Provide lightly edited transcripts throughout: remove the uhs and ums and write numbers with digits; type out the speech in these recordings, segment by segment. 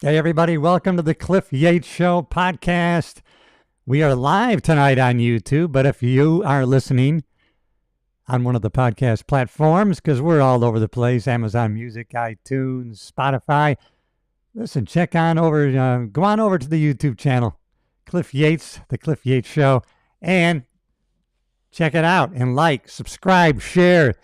Hey, everybody, welcome to the Cliff Yates Show podcast. We are live tonight on YouTube, but if you are listening on one of the podcast platforms, because we're all over the place, Amazon Music, iTunes, Spotify, listen, go on over to the YouTube channel, Cliff Yates, the Cliff Yates Show, and check it out and subscribe, share.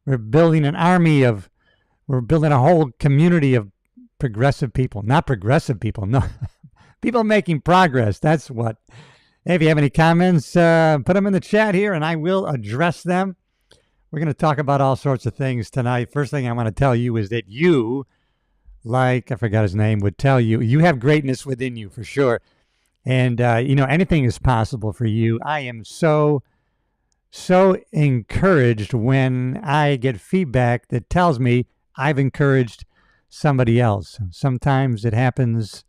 We're building we're building a whole community of progressive people, not progressive people, no, people making progress. That's what. Hey, if you have any comments, put them in the chat here and I will address them. We're going to talk about all sorts of things tonight. First thing I want to tell you is that you, I forgot his name, would tell you, you have greatness within you for sure. And, anything is possible for you. I am so encouraged when I get feedback that tells me I've encouraged somebody else. Sometimes it happens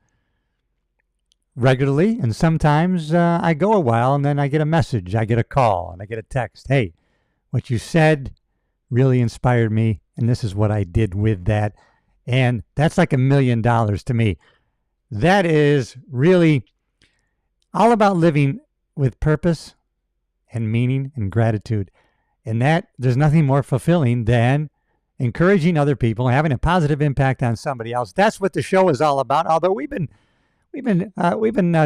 regularly, and sometimes I go a while and then I get a message, I get a call, and I get a text. Hey, what you said really inspired me, and this is what I did with that. And that's like $1 million to me. That is really all about living with purpose and meaning and gratitude. And that there's nothing more fulfilling than encouraging other people, having a positive impact on somebody else. That's what the show is all about. Although we've been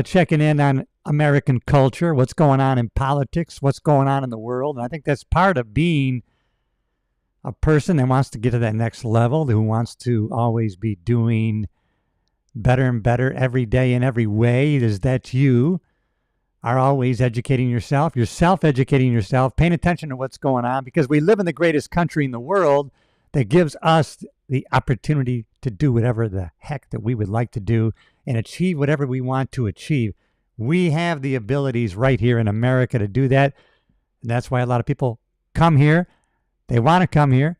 checking in on American culture, what's going on in politics, what's going on in the world, and I think that's part of being a person that wants to get to that next level, who wants to always be doing better and better every day in every way. Is that you are always educating yourself. You're self-educating yourself, paying attention to what's going on, because we live in the greatest country in the world that gives us the opportunity to do whatever the heck that we would like to do and achieve whatever we want to achieve. We have the abilities right here in America to do that. And that's why a lot of people come here. They want to come here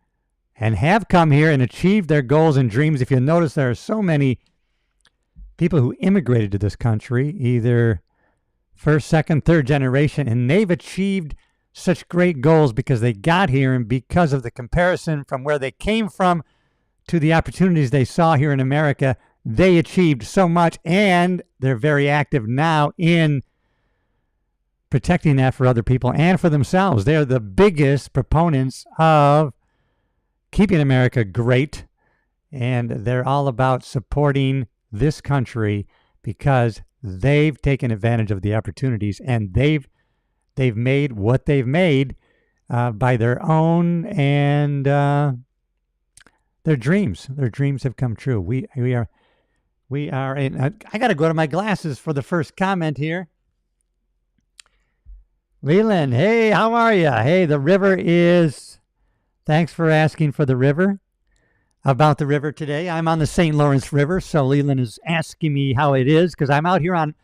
and have come here and achieved their goals and dreams. If you notice, there are so many people who immigrated to this country, either first, second, third generation, and they've achieved such great goals because they got here, and because of the comparison from where they came from to the opportunities they saw here in America, they achieved so much, and they're very active now in protecting that for other people and for themselves. They're the biggest proponents of keeping America great, and they're all about supporting this country because they've taken advantage of the opportunities, and they've made what they've made by their own, and their dreams have come true. We are in, I got to go to my glasses for the first comment here. Leland, hey, how are you? Hey, the river is, thanks for asking for the river, about the river today. I'm on the St. Lawrence River, so Leland is asking me how it is, because I'm out here on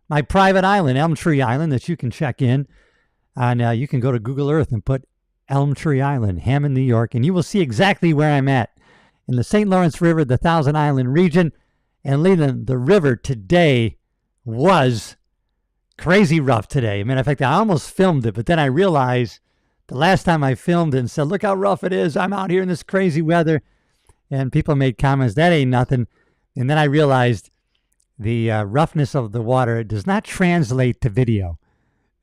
my private island, Elm Tree Island, that you can check in. And you can go to Google Earth and put Elm Tree Island, Hammond, New York, and you will see exactly where I'm at. In the St. Lawrence River, the Thousand Island region. And Leland, the river today was crazy rough today. Matter of fact, I almost filmed it, but then I realized the last time I filmed it and said, look how rough it is. I'm out here in this crazy weather. And people made comments, that ain't nothing. And then I realized the roughness of the water does not translate to video.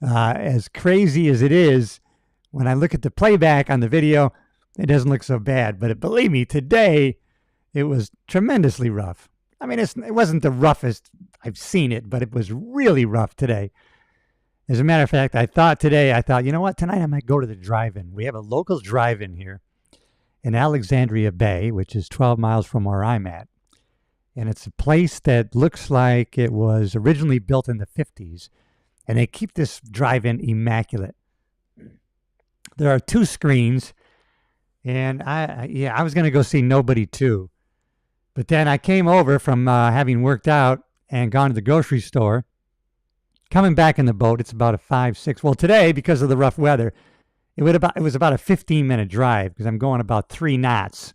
As crazy as it is, when I look at the playback on the video, it doesn't look so bad. But believe me, today, it was tremendously rough. I mean, it wasn't the roughest I've seen it, but it was really rough today. As a matter of fact, I thought, you know what, tonight I might go to the drive-in. We have a local drive-in here in Alexandria Bay, which is 12 miles from where I'm at. And it's a place that looks like it was originally built in the 50s. And they keep this drive-in immaculate. There are 2 screens, and I was going to go see Nobody 2. But then I came over from having worked out and gone to the grocery store. Coming back in the boat, it's about a 5-6. Well, today, because of the rough weather, it was about a 15-minute drive because I'm going about 3 knots.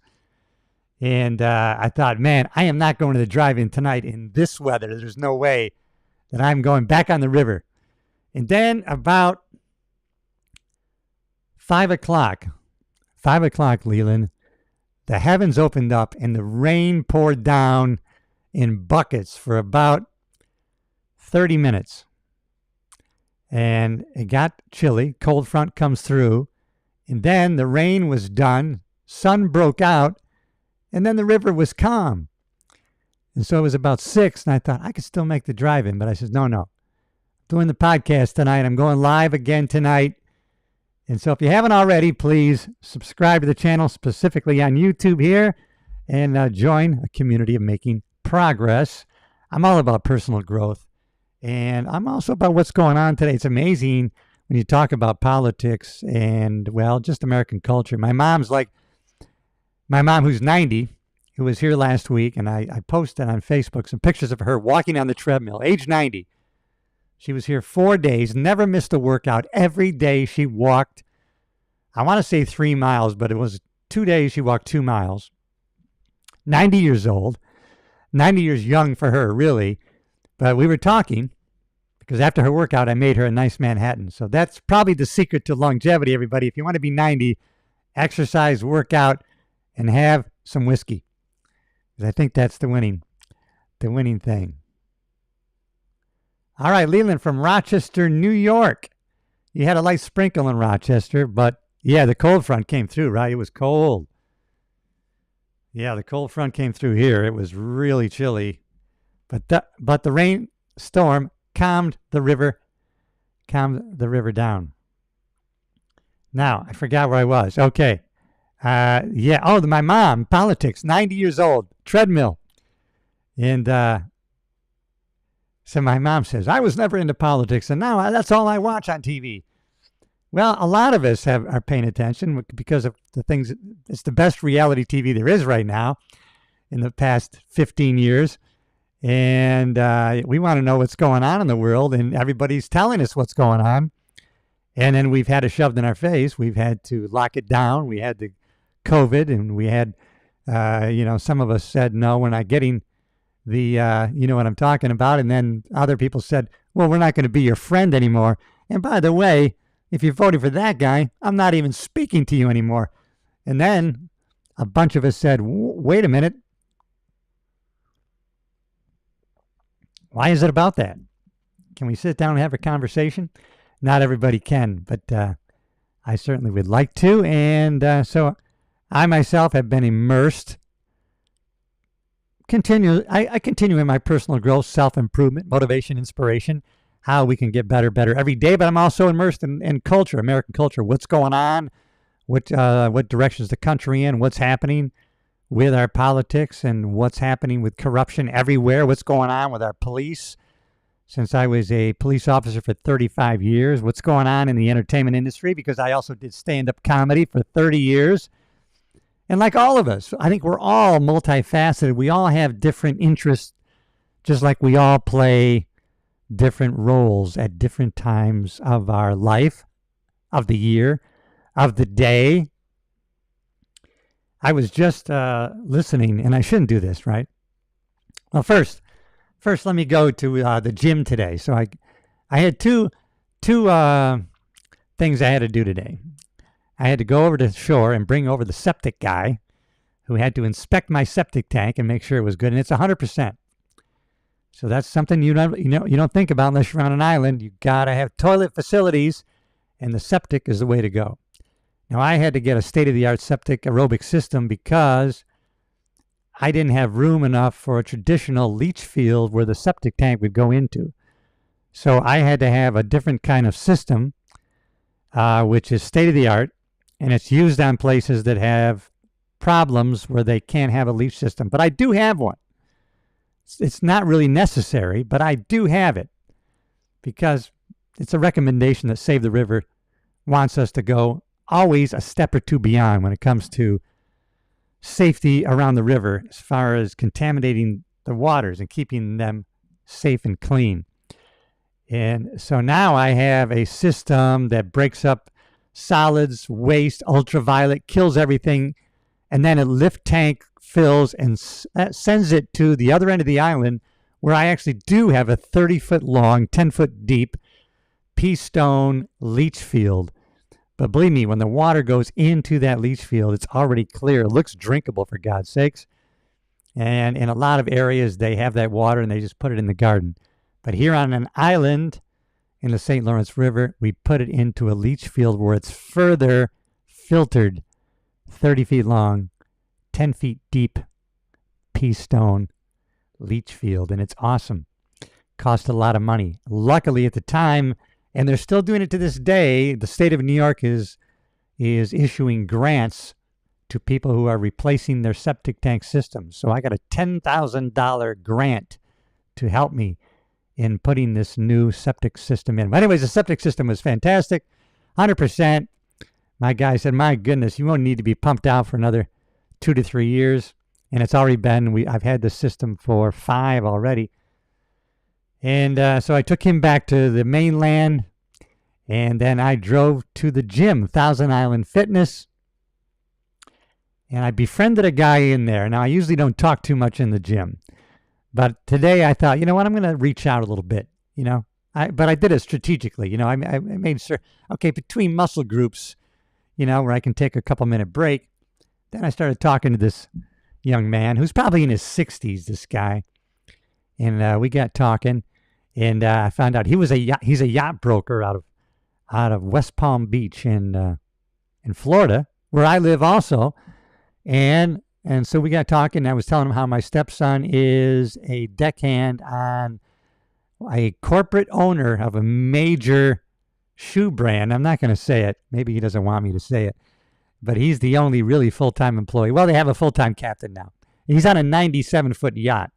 And I thought, man, I am not going to the drive-in tonight in this weather. There's no way that I'm going back on the river. And then about 5 o'clock, Leland, the heavens opened up and the rain poured down in buckets for about 30 minutes. And it got chilly. Cold front comes through. And then the rain was done. Sun broke out. And then the river was calm. And so it was about 6. And I thought, I could still make the drive in. But I said, no. Doing the podcast tonight. I'm going live again tonight. And so if you haven't already, please subscribe to the channel, specifically on YouTube here, and join a community of making progress. I'm all about personal growth. And I'm also about what's going on today. It's amazing when you talk about politics and, well, just American culture. My mom, who's 90, who was here last week, and I posted on Facebook some pictures of her walking on the treadmill, age 90. She was here 4 days, never missed a workout. Every day she walked, I want to say 3 miles, but it was 2 days she walked 2 miles. 90 years old, 90 years young for her, really. But we were talking because after her workout, I made her a nice Manhattan. So that's probably the secret to longevity, everybody. If you want to be 90, exercise, work out, and have some whiskey. Because I think that's the winning thing. All right, Leland from Rochester, New York. You had a light sprinkle in Rochester, but yeah, the cold front came through, right? It was cold. Yeah, the cold front came through here. It was really chilly. But the rainstorm calmed the river down. Now, I forgot where I was. Okay. My mom, politics, 90 years old, treadmill. And so my mom says, I was never into politics, and now that's all I watch on TV. Well, a lot of us are paying attention because of the things. It's the best reality TV there is right now in the past 15 years. And we want to know what's going on in the world, and everybody's telling us what's going on. And then we've had it shoved in our face. We've had to lock it down. We had the COVID, and we had, some of us said, no, we're not getting the, you know what I'm talking about. And then other people said, well, we're not going to be your friend anymore. And by the way, if you're voting for that guy, I'm not even speaking to you anymore. And then a bunch of us said, wait a minute. Why is it about that? Can we sit down and have a conversation? Not everybody can, but I certainly would like to. And so I myself have been immersed. I continue in my personal growth, self-improvement, motivation, inspiration, how we can get better every day. But I'm also immersed in culture, American culture. What's going on? What directions the country in? What's happening with our politics and what's happening with corruption everywhere? What's going on with our police? Since I was a police officer for 35 years, what's going on in the entertainment industry? Because I also did stand-up comedy for 30 years. And like all of us, I think we're all multifaceted. We all have different interests, just like we all play different roles at different times of our life, of the year, of the day. I was just listening, and I shouldn't do this, right? Well, first, let me go to the gym today. So I had two things I had to do today. I had to go over to the shore and bring over the septic guy who had to inspect my septic tank and make sure it was good. And it's 100%. So that's something you don't think about unless you're on an island. You got to have toilet facilities, and the septic is the way to go. Now, I had to get a state-of-the-art septic aerobic system because I didn't have room enough for a traditional leach field where the septic tank would go into. So I had to have a different kind of system, which is state-of-the-art, and it's used on places that have problems where they can't have a leach system. But I do have one. It's not really necessary, but I do have it because it's a recommendation that Save the River wants us to go always a step or two beyond when it comes to safety around the river as far as contaminating the waters and keeping them safe and clean. And so now I have a system that breaks up solids, waste, ultraviolet, kills everything, and then a lift tank fills and sends it to the other end of the island where I actually do have a 30-foot long, 10-foot deep pea stone leach field. But believe me, when the water goes into that leach field, it's already clear. It looks drinkable, for God's sakes. And in a lot of areas, they have that water and they just put it in the garden. But here on an island in the St. Lawrence River, we put it into a leach field where it's further filtered, 30 feet long, 10 feet deep, pea stone leach field. And it's awesome. Cost a lot of money. Luckily at the time, and they're still doing it to this day, the state of New York is issuing grants to people who are replacing their septic tank systems. So I got a $10,000 grant to help me in putting this new septic system in. But anyways, the septic system was fantastic, 100%. My guy said, my goodness, you won't need to be pumped out for another 2 to 3 years. And it's already been, I've had the system for 5 already. And so I took him back to the mainland, and then I drove to the gym, Thousand Island Fitness, and I befriended a guy in there. Now, I usually don't talk too much in the gym, but today I thought, you know what, I'm going to reach out a little bit, but I did it strategically. I made sure, okay, between muscle groups, where I can take a couple-minute break. Then I started talking to this young man who's probably in his 60s, this guy, and we got talking, and I found out he's a yacht broker out of West Palm Beach in Florida, where I live also. And so we got talking, and I was telling him how my stepson is a deckhand on a corporate owner of a major shoe brand. I'm not going to say it. Maybe he doesn't want me to say it. But he's the only really full-time employee. Well, they have a full-time captain now. He's on a 97-foot yacht.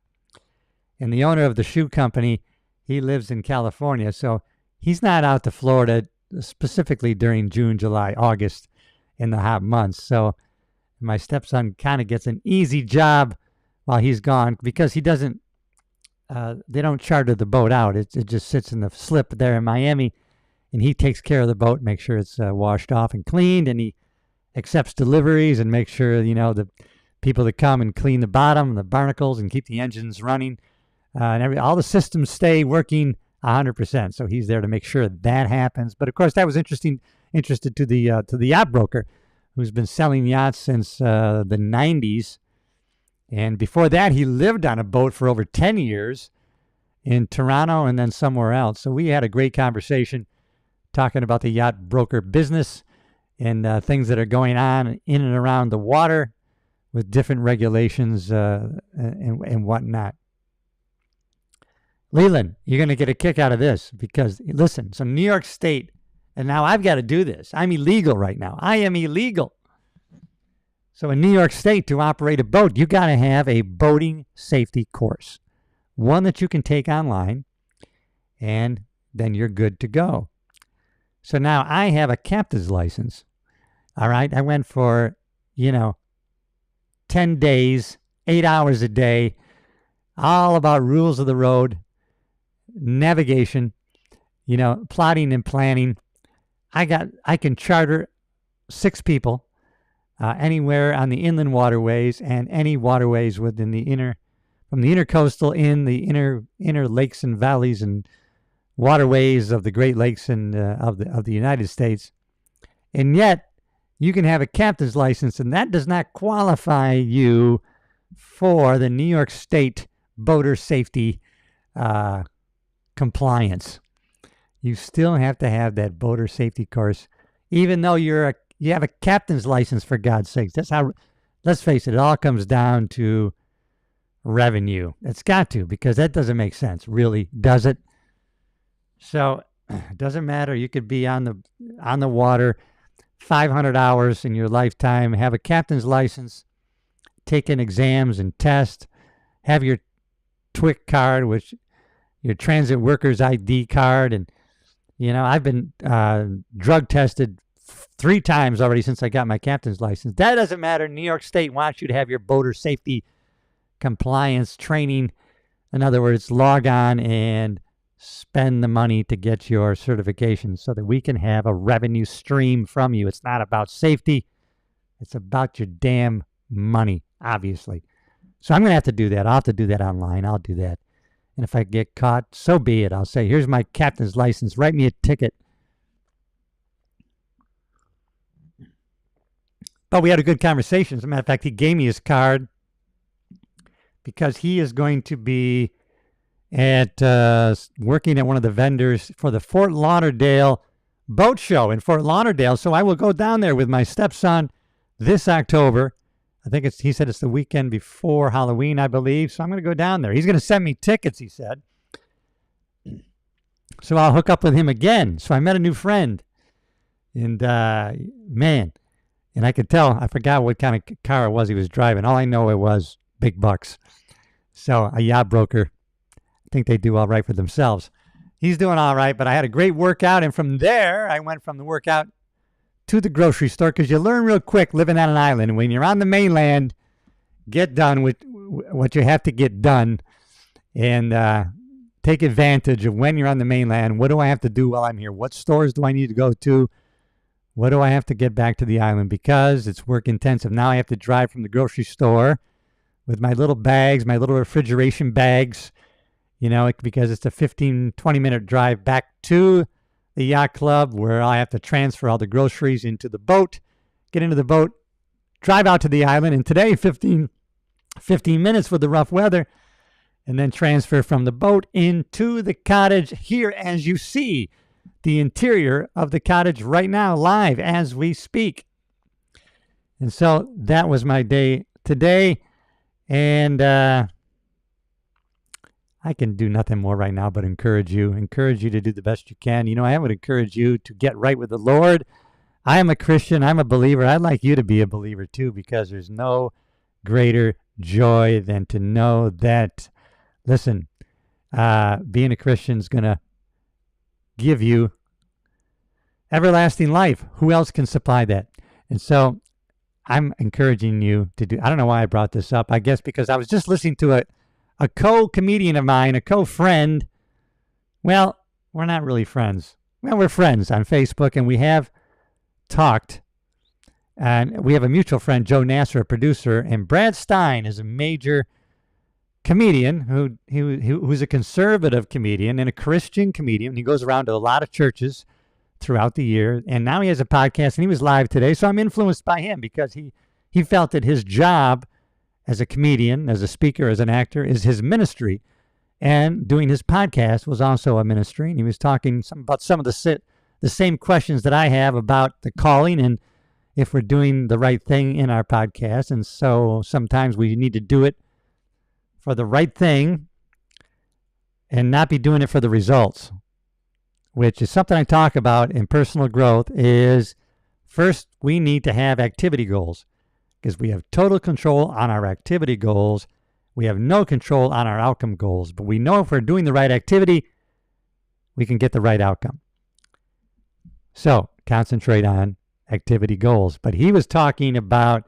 And the owner of the shoe company, he lives in California, so he's not out to Florida specifically during June, July, August in the hot months. So my stepson kind of gets an easy job while he's gone because he doesn't, they don't charter the boat out. It just sits in the slip there in Miami, and he takes care of the boat, makes sure it's washed off and cleaned, and he accepts deliveries and makes sure, the people that come and clean the bottom, the barnacles, and keep the engines running, and all the systems stay working 100%. So he's there to make sure that happens. But of course, that was interested to the yacht broker, who's been selling yachts since the 90s. And before that, he lived on a boat for over 10 years in Toronto and then somewhere else. So we had a great conversation talking about the yacht broker business and things that are going on in and around the water with different regulations and whatnot. Leland, you're going to get a kick out of this because, listen, so New York State, and now I've got to do this. I'm illegal right now. I am illegal. So in New York State, to operate a boat, you got to have a boating safety course, one that you can take online, and then you're good to go. So now I have a captain's license. All right, I went for, 10 days, 8 hours a day, all about rules of the road, navigation, plotting and planning. I can charter 6 people anywhere on the inland waterways and any waterways within from the intercoastal in the inner lakes and valleys and waterways of the Great Lakes and of the United States. And yet you can have a captain's license, and that does not qualify you for the New York State boater safety compliance. You still have to have that boater safety course, even though you have a captain's license, for God's sakes. That's how, let's face it all comes down to revenue. It's got to, because that doesn't make sense, really, does it? So it doesn't matter. You could be on the water 500 hours in your lifetime, have a captain's license, taking exams and tests, have your TWIC card, which your transit workers ID card, and I've been drug tested 3 times already since I got my captain's license. That doesn't matter. New York State wants you to have your boater safety compliance training. In other words, log on and spend the money to get your certification so that we can have a revenue stream from you. It's not about safety. It's about your damn money, obviously. So I'm going to have to do that. I'll have to do that online. I'll do that. And if I get caught, so be it. I'll say, here's my captain's license. Write me a ticket. But we had a good conversation. As a matter of fact, he gave me his card. because he is going to be at working at one of the vendors for the Fort Lauderdale boat show in Fort Lauderdale. So I will go down there with my stepson this October. I think he said it's the weekend before Halloween, I believe. So I'm going to go down there. He's going to send me tickets, he said. So I'll hook up with him again. So I met a new friend. And man, and I could tell, I forgot what kind of car it was he was driving. All I know it was big bucks. So a yacht broker, I think they do all right for themselves. He's doing all right, but I had a great workout. And from there, I went from the workout to the grocery store, because you learn real quick living on an island. When you're on the mainland, get done with what you have to get done, and take advantage of when you're on the mainland. What do I have to do while I'm here? What stores do I need to go to? What do I have to get back to the island? Because it's work intensive. Now I have to drive from the grocery store with my little bags, my little refrigeration bags, because it's a 15, 20-minute drive back to the yacht club, where I have to transfer all the groceries into the boat, get into the boat, drive out to the island. And today, 15 minutes with the rough weather, and then transfer from the boat into the cottage here, as you see the interior of the cottage right now, live as we speak. And so that was my day today. And I can do nothing more right now but encourage you to do the best you can. I would encourage you to get right with the Lord. I am a Christian. I'm a believer. I'd like you to be a believer too, because there's no greater joy than to know that, listen, being a Christian is going to give you everlasting life. Who else can supply that? And so I'm encouraging you to do. I don't know why I brought this up. I guess because I was just listening to a co-comedian of mine, a co-friend. Well, we're not really friends. Well, we're friends on Facebook, and we have talked. And we have a mutual friend, Joe Nasser, a producer, and Brad Stein is a major comedian who's a conservative comedian and a Christian comedian. He goes around to a lot of churches throughout the year, and now he has a podcast, and he was live today. So I'm influenced by him, because he felt that his job as a comedian, as a speaker, as an actor, is his ministry, and doing his podcast was also a ministry. And he was talking about some of the same questions that I have about the calling and if we're doing the right thing in our podcast. And so sometimes we need to do it for the right thing and not be doing it for the results, which is something I talk about in personal growth. Is first, we need to have activity goals, because we have total control on our activity goals. We have no control on our outcome goals, but we know if we're doing the right activity, we can get the right outcome. So concentrate on activity goals. But he was talking about,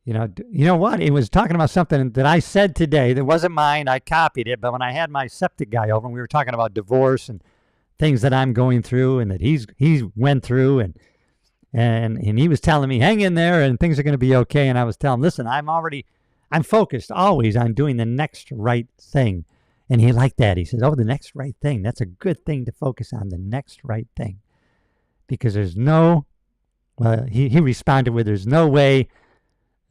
you know what? He was talking about something that I said today that wasn't mine. I copied it, but when I had my septic guy over and we were talking about divorce and things that I'm going through and that he's went through, and he was telling me, hang in there and things are going to be okay. And I was telling him, listen, I'm focused always on doing the next right thing. And he liked that. He says, oh, the next right thing. That's a good thing to focus on, the next right thing. Because there's he responded with, there's no way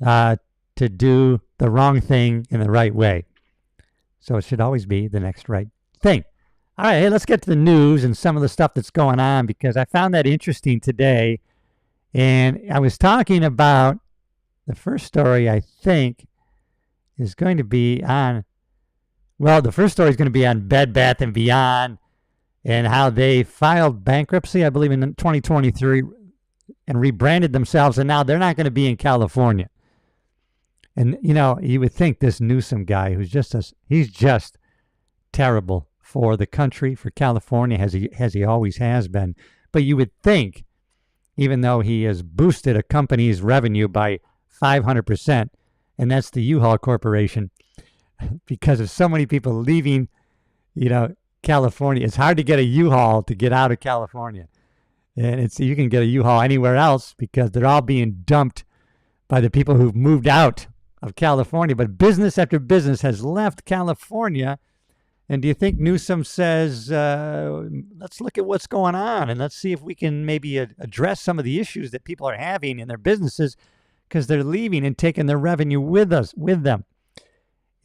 to do the wrong thing in the right way. So it should always be the next right thing. All right, hey, let's get to the news and some of the stuff that's going on, because I found that interesting today. And I was talking about the first story, I think, is going to be on, the first story is going to be on Bed Bath & Beyond and how they filed bankruptcy, I believe, in 2023 and rebranded themselves, and now they're not going to be in California. And, you would think this Newsom guy, he's just terrible for the country, for California, as he always has been. But you would think, even though he has boosted a company's revenue by 500%, and that's the U-Haul Corporation, because of so many people leaving, California. It's hard to get a U-Haul to get out of California. And you can get a U-Haul anywhere else because they're all being dumped by the people who've moved out of California. But business after business has left California. And do you think Newsom says, let's look at what's going on and let's see if we can maybe address some of the issues that people are having in their businesses because they're leaving and taking their revenue with them?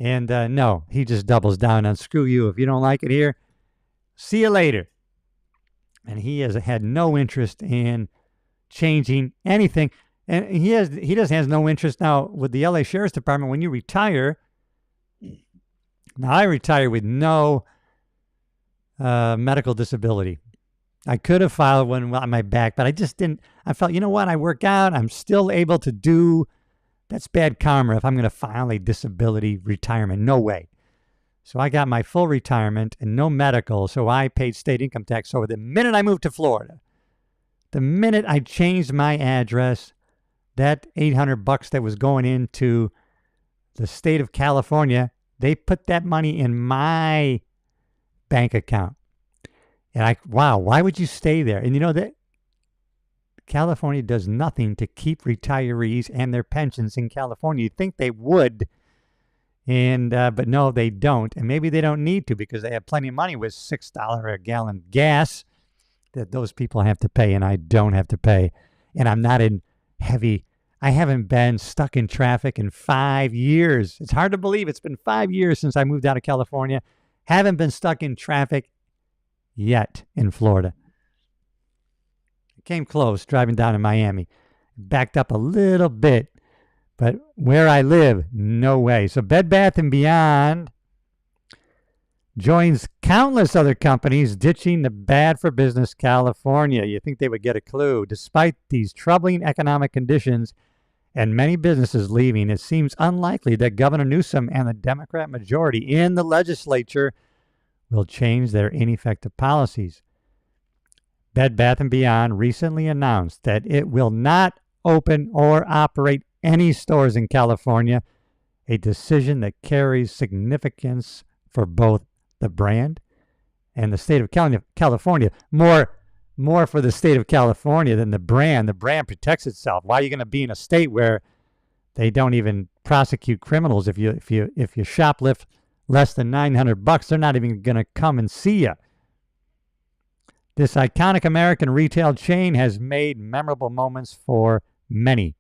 And no, he just doubles down on screw you. If you don't like it here, see you later. And he has had no interest in changing anything. And he has no interest now with the LA Sheriff's Department. When you retire, now I retire with no medical disability. I could have filed one on my back, but I just didn't. I felt, you know what? I work out. I'm still able to do. That's bad karma if I'm going to file a disability retirement. No way. So I got my full retirement and no medical. So I paid state income tax. So the minute I moved to Florida, the minute I changed my address, that $800 that was going into the state of California, they put that money in my bank account. And wow, why would you stay there? And you know that California does nothing to keep retirees and their pensions in California. You'd think they would, but no, they don't. And maybe they don't need to because they have plenty of money with $6 a gallon gas that those people have to pay, and I don't have to pay. And I'm not in I haven't been stuck in traffic in 5 years. It's hard to believe. It's been 5 years since I moved out of California. Haven't been stuck in traffic yet in Florida. Came close driving down to Miami. Backed up a little bit, but where I live, no way. So Bed Bath & Beyond joins countless other companies ditching the bad for business California. You think they would get a clue. Despite these troubling economic conditions and many businesses leaving, it seems unlikely that Governor Newsom and the Democrat majority in the legislature will change their ineffective policies. Bed Bath & Beyond recently announced that it will not open or operate any stores in California, a decision that carries significance for both the brand and the state of California. More for the state of California than the brand. The brand protects itself. Why are you going to be in a state where they don't even prosecute criminals if you shoplift less than $900? They're not even going to come and see you. This iconic American retail chain has made memorable moments for many.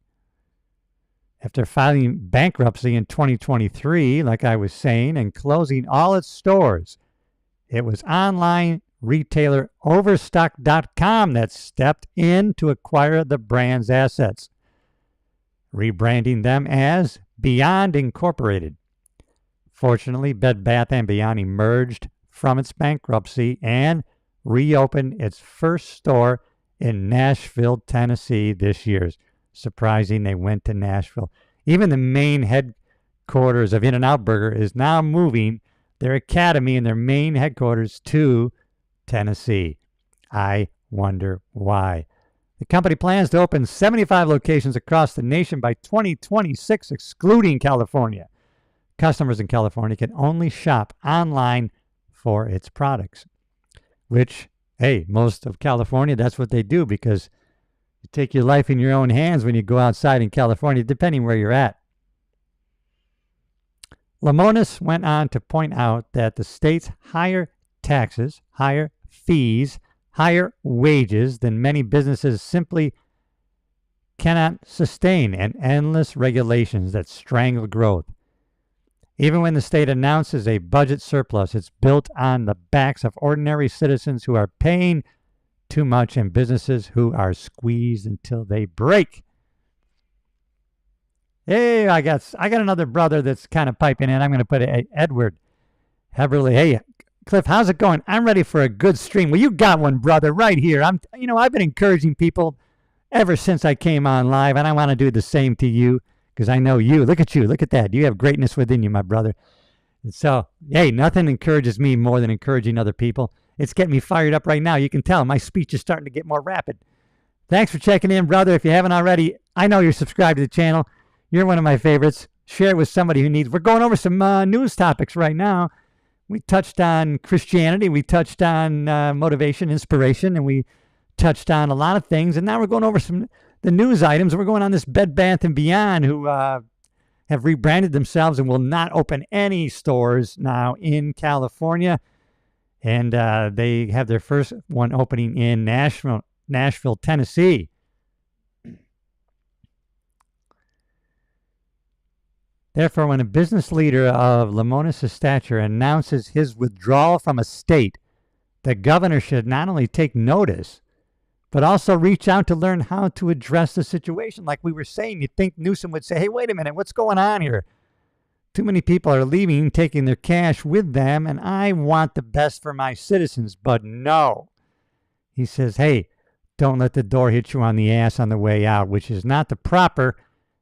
After filing bankruptcy in 2023, like I was saying, and closing all its stores, it was online retailer Overstock.com that stepped in to acquire the brand's assets, rebranding them as Beyond Incorporated. Fortunately, Bed Bath & Beyond emerged from its bankruptcy and reopened its first store in Nashville, Tennessee this year. Surprising they went to Nashville. Even the main headquarters of In-N-Out Burger is now moving their academy and their main headquarters to Tennessee. I wonder why. The company plans to open 75 locations across the nation by 2026, excluding California. Customers in California can only shop online for its products. Which, hey, most of California, that's what they do because you take your life in your own hands when you go outside in California, depending where you're at. Lamonis went on to point out that the state's higher taxes, higher fees, higher wages than many businesses simply cannot sustain, and endless regulations that strangle growth. Even when the state announces a budget surplus, it's built on the backs of ordinary citizens who are paying too much and businesses who are squeezed until they break. Hey, I got another brother that's kind of piping in. I'm going to put Edward Heberly. Hey, Cliff, how's it going? I'm ready for a good stream. Well, you got one, brother, right here. I've been encouraging people ever since I came on live, and I want to do the same to you. Because I know you. Look at you. Look at that. You have greatness within you, my brother. And so, hey, nothing encourages me more than encouraging other people. It's getting me fired up right now. You can tell my speech is starting to get more rapid. Thanks for checking in, brother. If you haven't already, I know you're subscribed to the channel. You're one of my favorites. Share it with somebody who needs. We're going over some news topics right now. We touched on Christianity. We touched on motivation, inspiration, and we touched on a lot of things. And now we're going over the news items. We're going on this Bed Bath & Beyond, who have rebranded themselves and will not open any stores now in California. And they have their first one opening in Nashville, Tennessee. Therefore, when a business leader of Lemonis' stature announces his withdrawal from a state, the governor should not only take notice, but also reach out to learn how to address the situation. Like we were saying, you'd think Newsom would say, hey, wait a minute, what's going on here? Too many people are leaving, taking their cash with them, and I want the best for my citizens. But no. He says, hey, don't let the door hit you on the ass on the way out, which is not the proper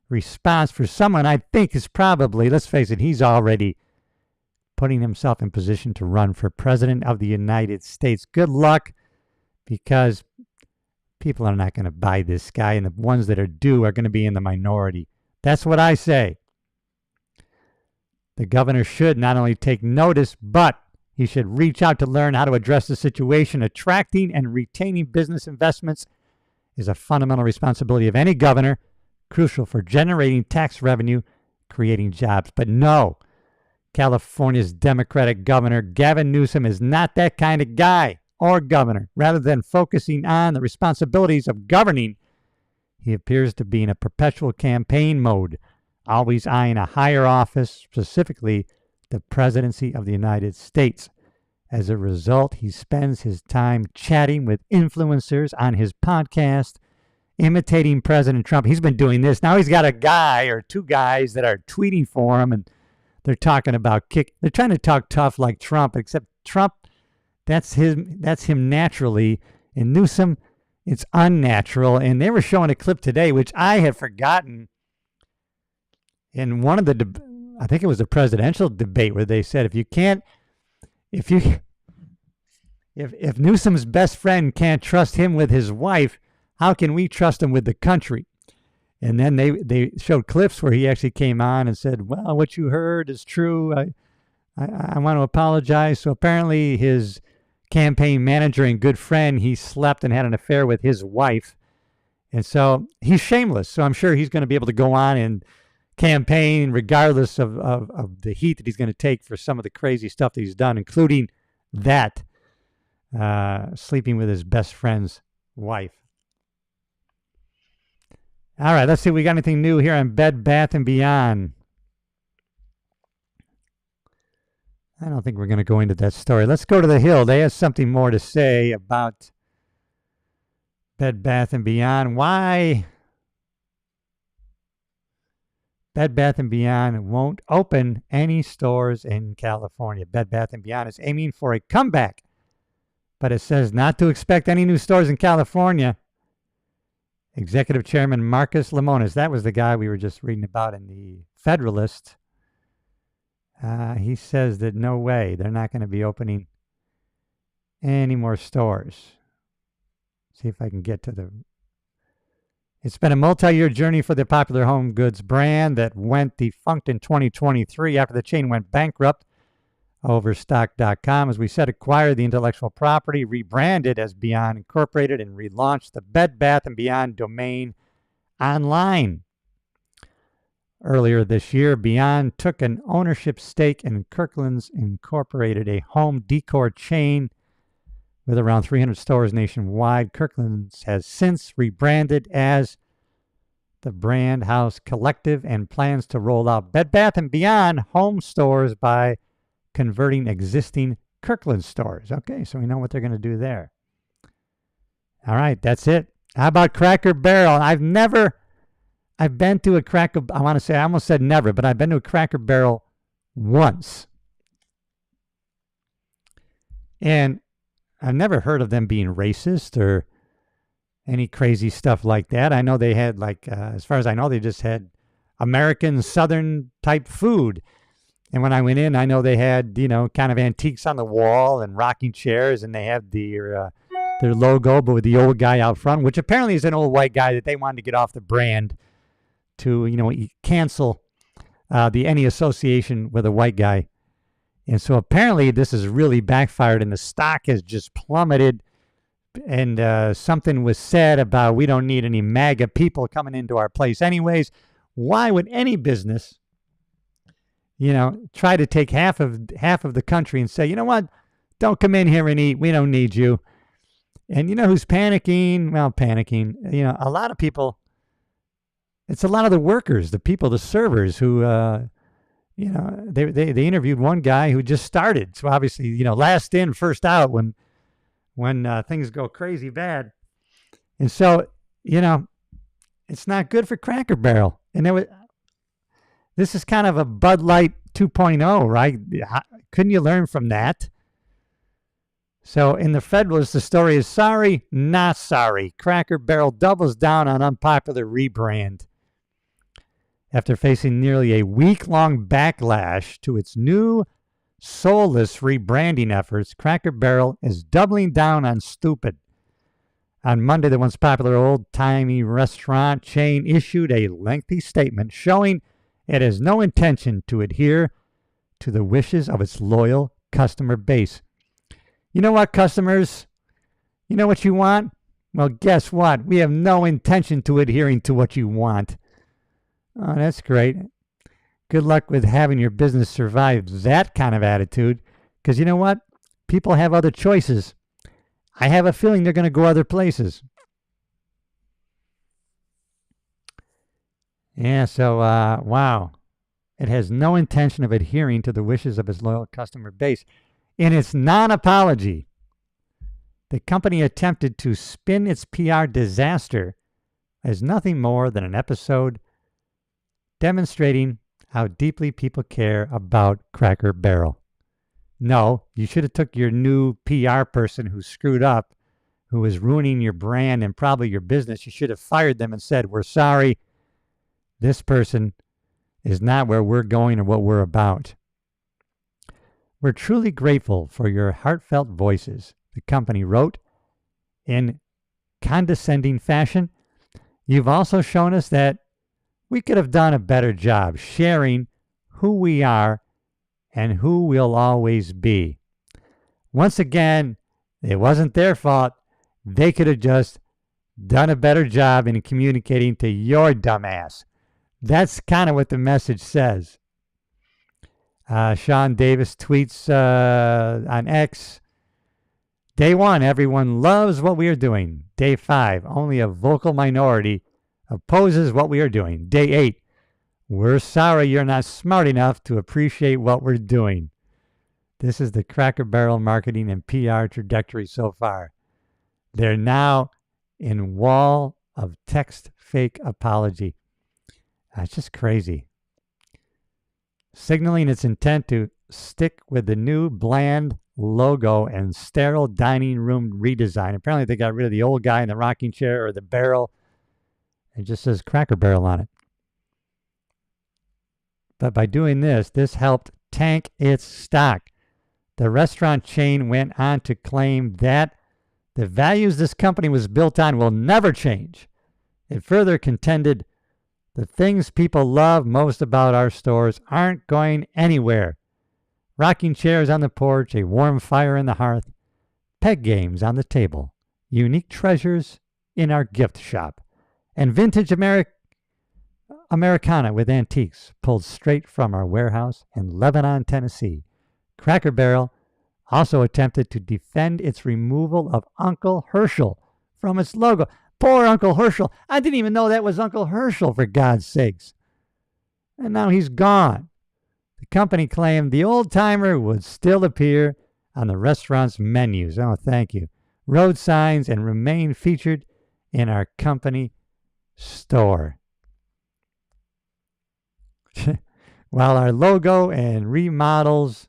response for someone I think is probably, let's face it, he's already putting himself in position to run for president of the United States. Good luck, because people are not going to buy this guy, and the ones that are due are going to be in the minority. That's what I say. The governor should not only take notice, but he should reach out to learn how to address the situation. Attracting and retaining business investments is a fundamental responsibility of any governor, crucial for generating tax revenue, creating jobs. But no, California's Democratic governor, Gavin Newsom, is not that kind of guy or governor. Rather than focusing on the responsibilities of governing, he appears to be in a perpetual campaign mode, always eyeing a higher office, specifically the presidency of the United States. As a result, he spends his time chatting with influencers on his podcast, imitating President Trump. He's been doing this. Now he's got a guy or two guys that are tweeting for him, and they're talking about they're trying to talk tough like Trump, except Trump, that's him naturally. And Newsom, it's unnatural. And they were showing a clip today, which I had forgotten, in one of I think it was a presidential debate, where they said, if Newsom's best friend can't trust him with his wife, how can we trust him with the country? And then they showed clips where he actually came on and said, well, what you heard is true. I want to apologize. So apparently his campaign manager and good friend, he slept and had an affair with his wife. And so he's shameless. So I'm sure he's going to be able to go on and campaign regardless of the heat that he's going to take for some of the crazy stuff that he's done, including that, sleeping with his best friend's wife. All right, let's see if we got anything new here on Bed Bath & Beyond. I don't think we're going to go into that story. Let's go to the Hill. They have something more to say about Bed Bath & Beyond. Why Bed Bath & Beyond won't open any stores in California. Bed Bath & Beyond is aiming for a comeback, but it says not to expect any new stores in California. Executive Chairman Marcus Lemonis, that was the guy we were just reading about in the Federalist. He says that no way, they're not going to be opening any more stores. See if I can get to the... It's been a multi-year journey for the popular home goods brand that went defunct in 2023 after the chain went bankrupt. Overstock.com, as we said, acquired the intellectual property, rebranded as Beyond Incorporated, and relaunched the Bed Bath & Beyond domain online. Earlier this year, Beyond took an ownership stake in Kirkland's Incorporated, a home decor chain with around 300 stores nationwide. Kirkland's has since rebranded as the Brand House Collective and plans to roll out Bed Bath & Beyond home stores by converting existing Kirkland stores. Okay, so we know what they're going to do there. All right, that's it. How about Cracker Barrel? I've been to a Cracker, I almost said never, but I've been to a Cracker Barrel once. And I've never heard of them being racist or any crazy stuff like that. I know they had, as far as I know, they just had American Southern type food. And when I went in, I know they had, kind of antiques on the wall and rocking chairs, and they had their logo, but with the old guy out front, which apparently is an old white guy that they wanted to get off the brand to, cancel any association with a white guy. And so apparently this has really backfired, and the stock has just plummeted. And something was said about, we don't need any MAGA people coming into our place anyways. Why would any business, try to take half of the country and say, you know what, don't come in here and eat. We don't need you. And who's panicking? Well, panicking. A lot of people, it's a lot of the workers, the people, the servers who they interviewed one guy who just started. So obviously, last in, first out when things go crazy bad. And so, it's not good for Cracker Barrel. And this is kind of a Bud Light 2.0, right? Couldn't you learn from that? So in the Federalist, the story is sorry, not sorry. Cracker Barrel doubles down on unpopular rebrand. After facing nearly a week-long backlash to its new soulless rebranding efforts, Cracker Barrel is doubling down on stupid. On Monday, the once popular old-timey restaurant chain issued a lengthy statement showing it has no intention to adhere to the wishes of its loyal customer base. You know what, customers? You know what you want? Well, guess what? We have no intention to adhering to what you want. Oh, that's great. Good luck with having your business survive that kind of attitude. Because you know what? People have other choices. I have a feeling they're going to go other places. Yeah, so, wow. It has no intention of adhering to the wishes of its loyal customer base. In its non-apology, the company attempted to spin its PR disaster as nothing more than an episode demonstrating how deeply people care about Cracker Barrel. No, you should have took your new PR person who screwed up, who was ruining your brand and probably your business. You should have fired them and said, we're sorry. This person is not where we're going or what we're about. We're truly grateful for your heartfelt voices, the company wrote in condescending fashion. You've also shown us that we could have done a better job sharing who we are and who we'll always be. Once again, it wasn't their fault. They could have just done a better job in communicating to your dumbass. That's kind of what the message says. Sean Davis tweets on X, Day 1, everyone loves what we are doing. Day 5, only a vocal minority opposes what we are doing. Day 8, we're sorry you're not smart enough to appreciate what we're doing. This is the Cracker Barrel marketing and PR trajectory so far. They're now in wall of text fake apology. That's just crazy. Signaling its intent to stick with the new bland logo and sterile dining room redesign. Apparently they got rid of the old guy in the rocking chair or the barrel. It just says Cracker Barrel on it. But by doing this helped tank its stock. The restaurant chain went on to claim that the values this company was built on will never change. It further contended the things people love most about our stores aren't going anywhere. Rocking chairs on the porch, a warm fire in the hearth, peg games on the table, unique treasures in our gift shop, and vintage Americana with antiques pulled straight from our warehouse in Lebanon, Tennessee. Cracker Barrel also attempted to defend its removal of Uncle Herschel from its logo. Poor Uncle Herschel. I didn't even know that was Uncle Herschel, for God's sakes. And now he's gone. The company claimed the old-timer would still appear on the restaurant's menus. Oh, thank you. Road signs and remain featured in our company store. While our logo and remodels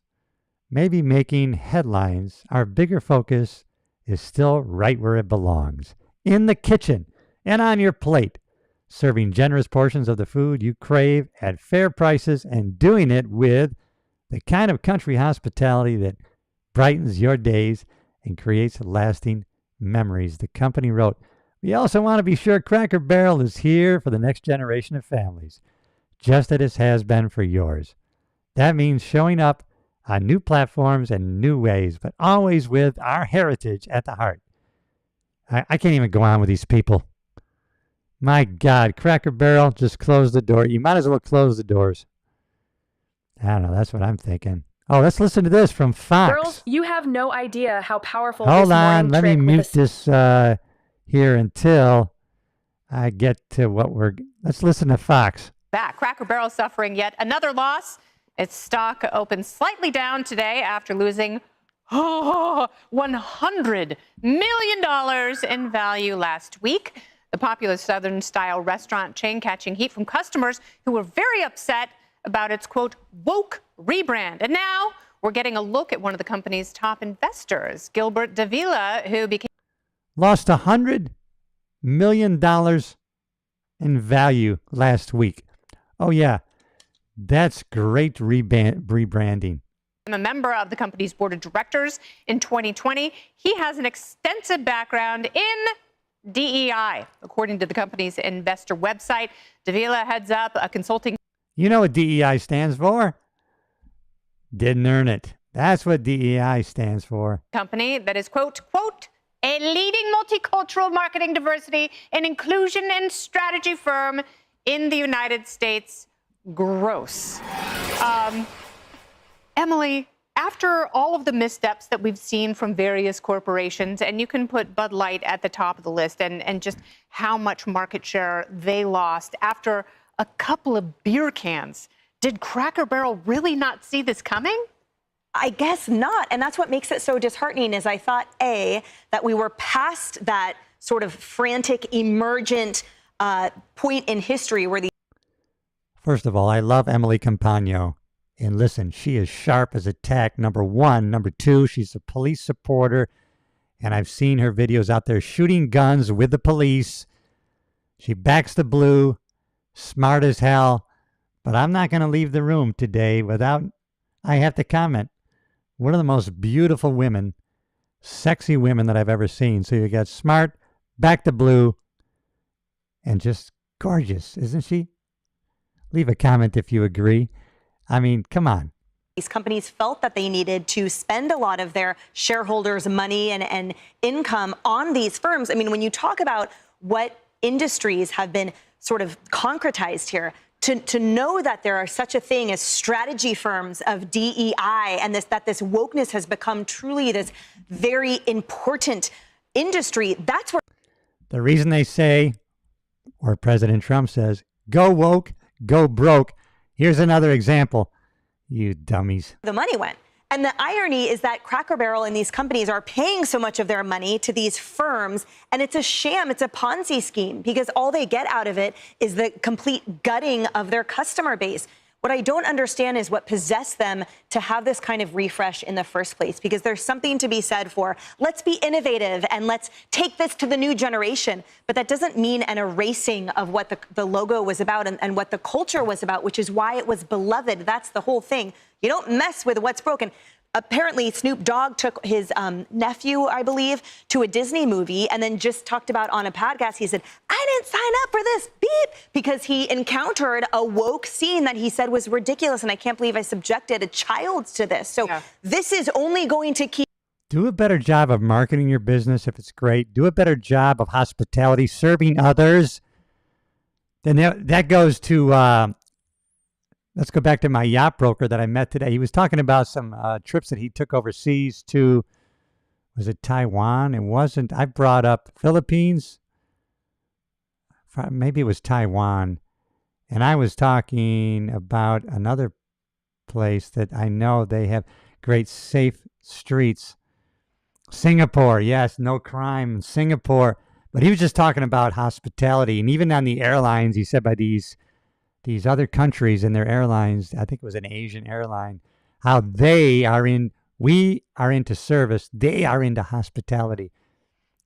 may be making headlines, our bigger focus is still right where it belongs. In the kitchen and on your plate, serving generous portions of the food you crave at fair prices and doing it with the kind of country hospitality that brightens your days and creates lasting memories. The company wrote, we also want to be sure Cracker Barrel is here for the next generation of families, just as it has been for yours. That means showing up on new platforms and new ways, but always with our heritage at the heart. I can't even go on with these people. My God, Cracker Barrel, just close the door. You might as well close the doors. I don't know. That's what I'm thinking. Oh, let's listen to this from Fox. Girls, you have no idea how powerful Hold this on. morning Let me trick mute with this here until I get to what we're... Let's listen to Fox. Back. Cracker Barrel suffering yet another loss Its stock opened slightly down today after losing $100 million in value last week. The popular Southern-style restaurant chain catching heat from customers who were very upset about its, quote, woke rebrand. And now we're getting a look at one of the company's top investors, Gilbert Davila, who became... Lost $100 million in value last week. Oh, yeah. That's great rebranding. A member of the company's board of directors in 2020. He has an extensive background in DEI, according to the company's investor website. Davila heads up a consulting... You know what DEI stands for? Didn't earn it. That's what DEI stands for. ...company that is, quote, a leading multicultural marketing diversity and inclusion and strategy firm in the United States. Gross. Emily, after all of the missteps that we've seen from various corporations, and you can put Bud Light at the top of the list, and just how much market share they lost after a couple of beer cans, did Cracker Barrel really not see this coming? I guess not. And that's what makes it so disheartening is I thought, A, that we were past that sort of frantic, emergent point in history where the... First of all, I love Emily Campagno. And listen, she is sharp as a tack, number one. Number two, she's a police supporter. And I've seen her videos out there shooting guns with the police. She backs the blue, smart as hell. But I'm not going to leave the room today without, I have to comment. One of the most beautiful women, sexy women that I've ever seen. So you got smart, back the blue, and just gorgeous, isn't she? Leave a comment if you agree. I mean, come on. These companies felt that they needed to spend a lot of their shareholders' money and income on these firms. I mean, when you talk about what industries have been sort of concretized here, to know that there are such a thing as strategy firms of DEI and that this wokeness has become truly this very important industry, that's where... The reason they say, or President Trump says, go woke, go broke. Here's another example, you dummies. The money went. And the irony is that Cracker Barrel and these companies are paying so much of their money to these firms, and it's a sham, it's a Ponzi scheme, because all they get out of it is the complete gutting of their customer base. What I don't understand is what possessed them to have this kind of refresh in the first place, because there's something to be said for, let's be innovative and let's take this to the new generation. But that doesn't mean an erasing of what the logo was about and what the culture was about, which is why it was beloved. That's the whole thing. You don't mess with what's broken. Apparently, Snoop Dogg took his nephew, I believe, to a Disney movie and then just talked about on a podcast. He said, I didn't sign up for this, beep, because he encountered a woke scene that he said was ridiculous. And I can't believe I subjected a child to this. So This is only going to keep. Do a better job of marketing your business if it's great. Do a better job of hospitality, serving others. Then that goes to... let's go back to my yacht broker that I met today. He was talking about some trips that he took overseas to, was it Taiwan? It wasn't. I brought up Philippines. Maybe it was Taiwan. And I was talking about another place that I know they have great safe streets. Singapore, yes, no crime in Singapore. But he was just talking about hospitality. And even on the airlines, he said by these other countries and their airlines, I think it was an Asian airline, how we are into service, they are into hospitality.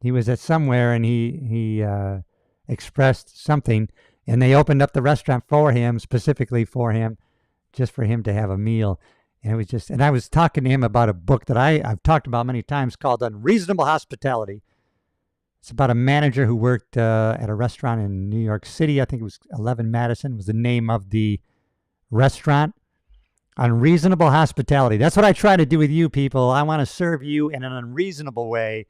He was at somewhere and he expressed something, and they opened up the restaurant for him, specifically for him, just for him to have a meal. And it was just, and I was talking to him about a book that I've talked about many times called Unreasonable Hospitality. It's about a manager who worked at a restaurant in New York City. I think it was 11 Madison was the name of the restaurant. Unreasonable hospitality. That's what I try to do with you people. I want to serve you in an unreasonable way.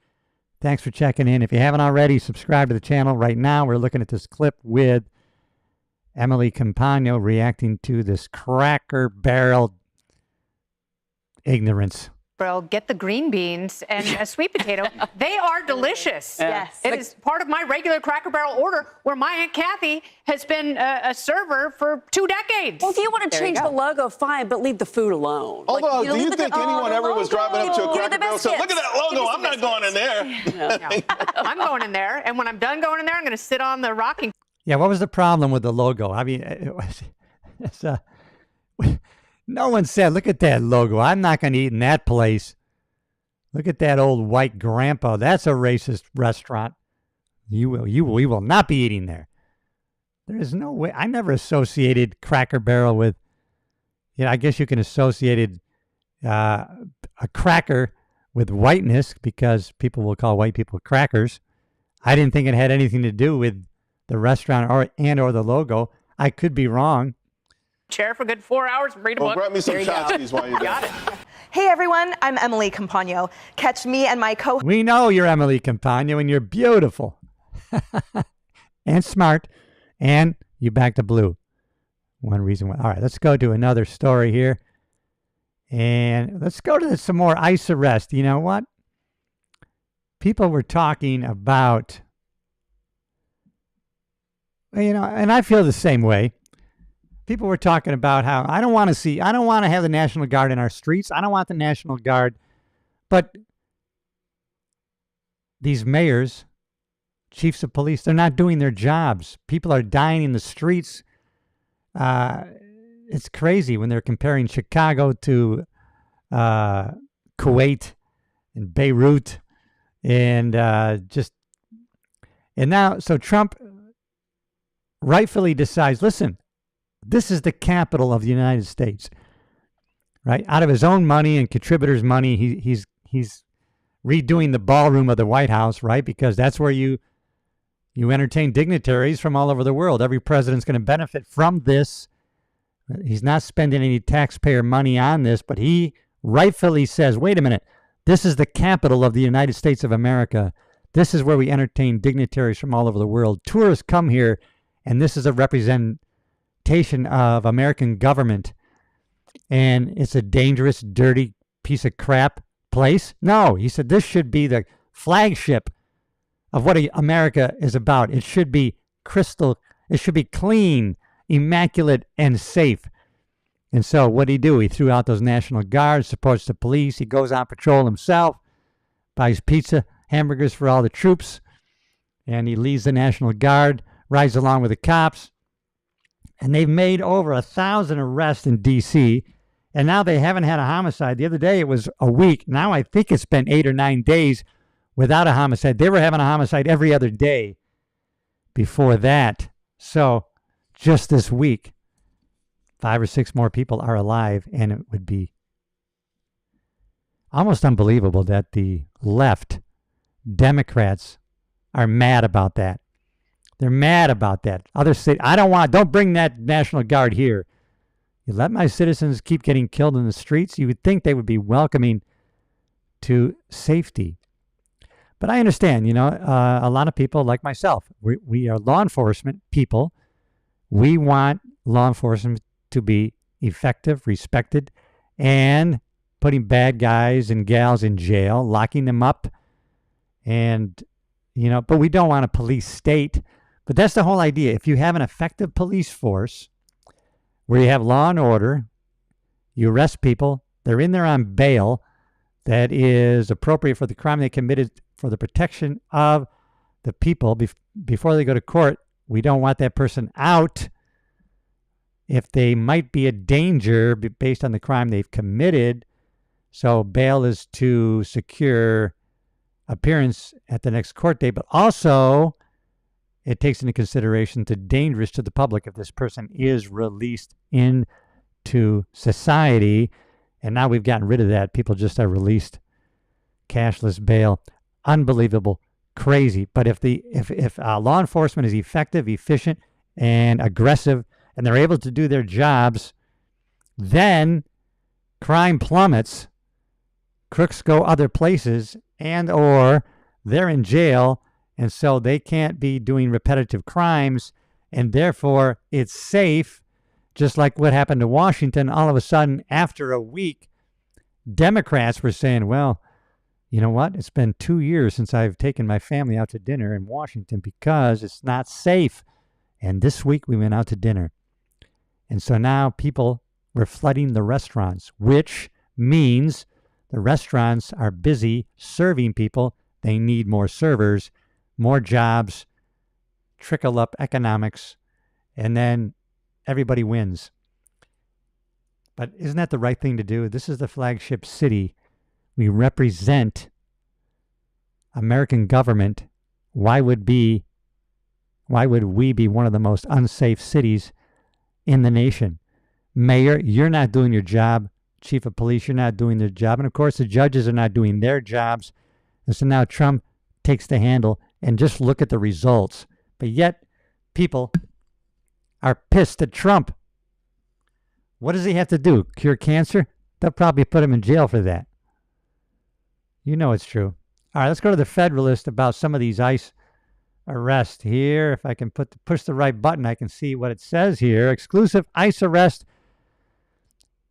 Thanks for checking in. If you haven't already, subscribe to the channel. Right now, we're looking at this clip with Emily Campagno reacting to this Cracker Barrel ignorance. get the green beans and a sweet potato. They are delicious. Yes. It is part of my regular Cracker Barrel order, where my Aunt Kathy has been a server for 2 decades. Well, if you want to change the logo, fine, but leave the food alone. Although, do you think anyone ever was driving up to a Cracker Barrel and said, look at that logo, I'm not going in there? No. I'm going in there, and when I'm done going in there, I'm going to sit on the rocking. Yeah, what was the problem with the logo? I mean, no one said, look at that logo. I'm not going to eat in that place. Look at that old white grandpa. That's a racist restaurant. We will not be eating there. There is no way. I never associated Cracker Barrel with, I guess you can associate a cracker with whiteness because people will call white people crackers. I didn't think it had anything to do with the restaurant or the logo. I could be wrong. Chair for a good 4 hours and read a book. Grab me some tchotchkes while you're Got it. Hey everyone, I'm Emily Campagno. Catch me and my We know you're Emily Campagno and you're beautiful and smart and you back to blue. One reason why. All right, let's go to another story here. And let's go to some more ICE arrest. You know what? People were talking about, and I feel the same way. People were talking about how I don't want to have the National Guard in our streets. I don't want the National Guard. But these mayors, chiefs of police, they're not doing their jobs. People are dying in the streets. It's crazy when they're comparing Chicago to Kuwait and Beirut and now, so Trump rightfully decides, listen, this is the capital of the United States, right? Out of his own money and contributors' money, he's redoing the ballroom of the White House, right? Because that's where you entertain dignitaries from all over the world. Every president's going to benefit from this. He's not spending any taxpayer money on this, but he rightfully says, wait a minute, this is the capital of the United States of America. This is where we entertain dignitaries from all over the world. Tourists come here, and this is a representation of American government. And it's a dangerous, dirty piece of crap place. No, he said this should be the flagship of what America is about. It should be it should be clean, immaculate, and safe. And so what did he do? He threw out those National Guards, supports the police. He goes on patrol himself, buys pizza, hamburgers for all the troops, and he leaves the National Guard, rides along with the cops. And they've made over 1,000 arrests in D.C., and now they haven't had a homicide. The other day it was a week. Now I think it's been 8 or 9 days without a homicide. They were having a homicide every other day before that. So just this week, 5 or 6 more people are alive, and it would be almost unbelievable that the left, Democrats, are mad about that. They're mad about that. Others say, don't bring that National Guard here. You let my citizens keep getting killed in the streets, you would think they would be welcoming to safety. But I understand, a lot of people like myself, we are law enforcement people. We want law enforcement to be effective, respected, and putting bad guys and gals in jail, locking them up. And, but we don't want a police state. But that's the whole idea. If you have an effective police force where you have law and order, you arrest people, they're in there on bail that is appropriate for the crime they committed for the protection of the people before they go to court. We don't want that person out if they might be a danger based on the crime they've committed. So bail is to secure appearance at the next court date, but also it takes into consideration the dangerous to the public if this person is released into society. And now we've gotten rid of that. People just are released cashless bail. Unbelievable, crazy. But if law enforcement is effective, efficient, and aggressive, and they're able to do their jobs, then crime plummets, crooks go other places, and or they're in jail, and so they can't be doing repetitive crimes, and therefore it's safe, just like what happened to Washington. All of a sudden, after a week, Democrats were saying, well, you know what? It's been 2 years since I've taken my family out to dinner in Washington because it's not safe. And this week we went out to dinner. And so now people were flooding the restaurants, which means the restaurants are busy serving people. They need more servers, more jobs, trickle up economics, and then everybody wins. But isn't that the right thing to do? This is the flagship city. We represent American government. Why would we be one of the most unsafe cities in the nation? Mayor, you're not doing your job. Chief of police, you're not doing their job. And of course, the judges are not doing their jobs. And so now Trump takes the handle, and just look at the results. But yet, people are pissed at Trump. What does he have to do? Cure cancer? They'll probably put him in jail for that. You know it's true. All right, let's go to the Federalist about some of these ICE arrests here. If I can push the right button, I can see what it says here. Exclusive ICE arrest.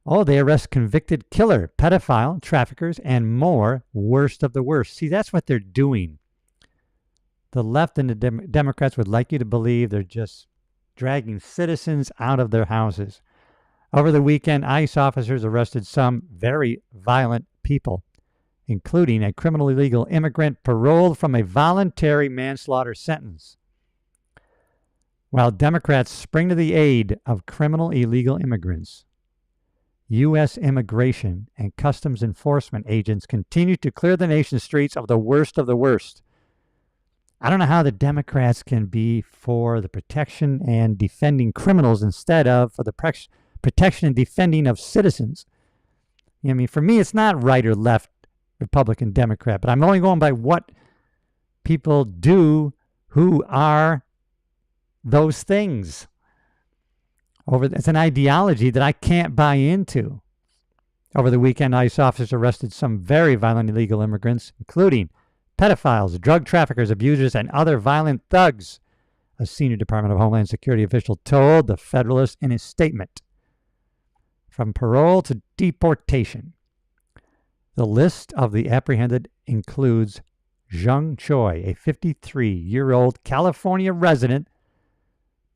Oh, they arrest convicted killer, pedophile, traffickers, and more. Worst of the worst. See, that's what they're doing. The left and the Democrats would like you to believe they're just dragging citizens out of their houses. Over the weekend, ICE officers arrested some very violent people, including a criminally illegal immigrant paroled from a voluntary manslaughter sentence. While Democrats spring to the aid of criminal illegal immigrants, U.S. immigration and customs enforcement agents continue to clear the nation's streets of the worst of the worst. I don't know how the Democrats can be for the protection and defending criminals instead of for the protection and defending of citizens. I mean, for me, it's not right or left, Republican, Democrat, but I'm only going by what people do who are those things. It's an ideology that I can't buy into. Over the weekend, ICE officers arrested some very violent illegal immigrants, including pedophiles, drug traffickers, abusers, and other violent thugs, a senior Department of Homeland Security official told the Federalist in his statement. From parole to deportation. The list of the apprehended includes Zheng Choi, a 53-year-old California resident,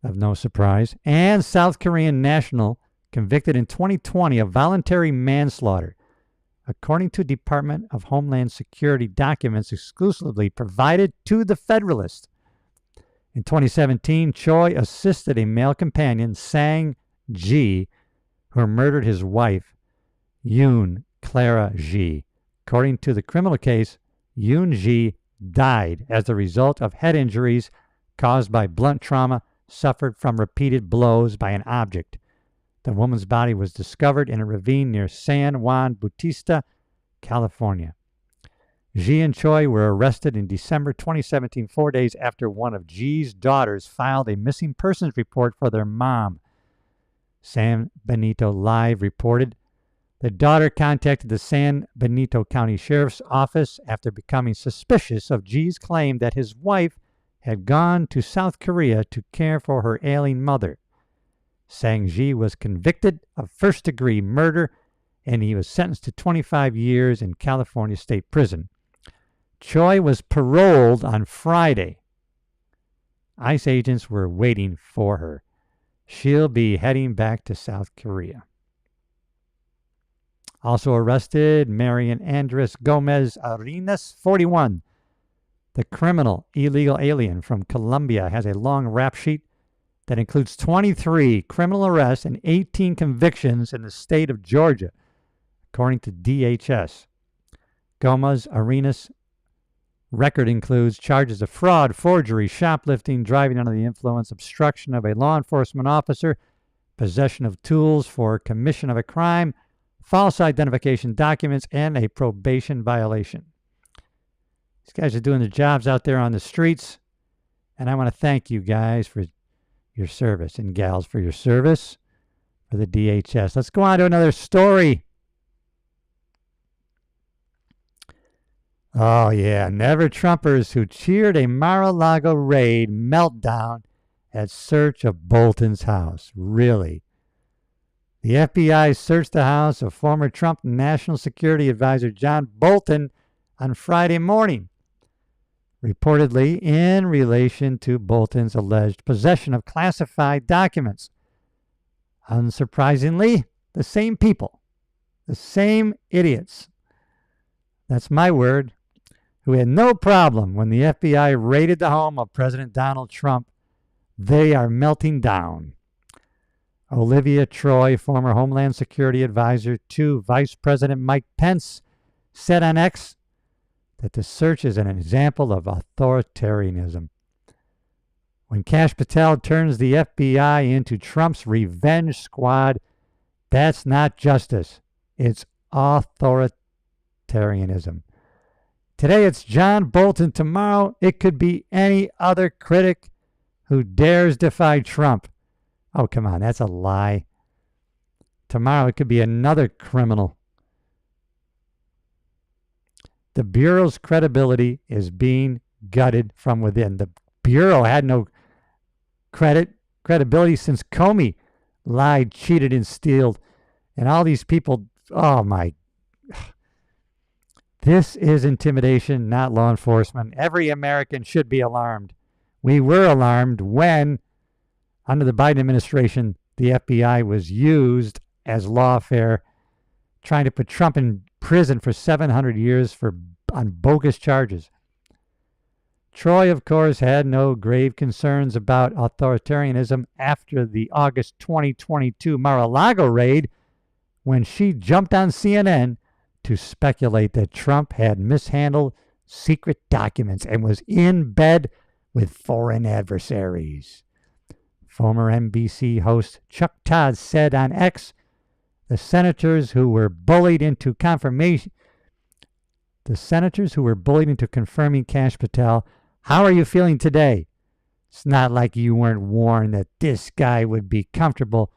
of no surprise, and South Korean national convicted in 2020 of voluntary manslaughter, according to Department of Homeland Security documents exclusively provided to the Federalist. In 2017, Choi assisted a male companion, Sang Ji, who murdered his wife, Yoon Clara Ji. According to the criminal case, Yoon Ji died as a result of head injuries caused by blunt trauma suffered from repeated blows by an object. The woman's body was discovered in a ravine near San Juan Bautista, California. Ji and Choi were arrested in December 2017, 4 days after one of Ji's daughters filed a missing persons report for their mom. San Benito Live reported the daughter contacted the San Benito County Sheriff's Office after becoming suspicious of Ji's claim that his wife had gone to South Korea to care for her ailing mother. Sang Ji was convicted of first-degree murder, and he was sentenced to 25 years in California State Prison. Choi was paroled on Friday. ICE agents were waiting for her. She'll be heading back to South Korea. Also arrested, Marian Andres Gomez Arenas, 41. The criminal illegal alien from Colombia has a long rap sheet that includes 23 criminal arrests and 18 convictions in the state of Georgia, according to DHS. Gomez Arenas' record includes charges of fraud, forgery, shoplifting, driving under the influence, obstruction of a law enforcement officer, possession of tools for commission of a crime, false identification documents, and a probation violation. These guys are doing their jobs out there on the streets, and I want to thank you guys for your service and gals for your service for the DHS. Let's go on to another story. Oh, yeah, Never Trumpers who cheered a Mar-a-Lago raid meltdown at search of Bolton's house. Really? The FBI searched the house of former Trump National Security Advisor John Bolton on Friday morning, reportedly in relation to Bolton's alleged possession of classified documents. Unsurprisingly, the same people, the same idiots, that's my word, who had no problem when the FBI raided the home of President Donald Trump, they are melting down. Olivia Troy, former Homeland Security Advisor to Vice President Mike Pence, said on X that the search is an example of authoritarianism. When Kash Patel turns the FBI into Trump's revenge squad, that's not justice. It's authoritarianism. Today it's John Bolton. Tomorrow it could be any other critic who dares defy Trump. Oh, come on, that's a lie. Tomorrow it could be another criminal. The Bureau's credibility is being gutted from within. The Bureau had no credibility since Comey lied, cheated, and stealed. And all these people, oh my. This is intimidation, not law enforcement. Every American should be alarmed. We were alarmed when, under the Biden administration, the FBI was used as lawfare, trying to put Trump in prison for 700 years on bogus charges. Troy, of course, had no grave concerns about authoritarianism after the August 2022 Mar-a-Lago raid, when she jumped on CNN to speculate that Trump had mishandled secret documents and was in bed with foreign adversaries. Former NBC host Chuck Todd said on X, the senators who were bullied into confirming Kash Patel, how are you feeling today? It's not like you weren't warned that this guy would be comfortable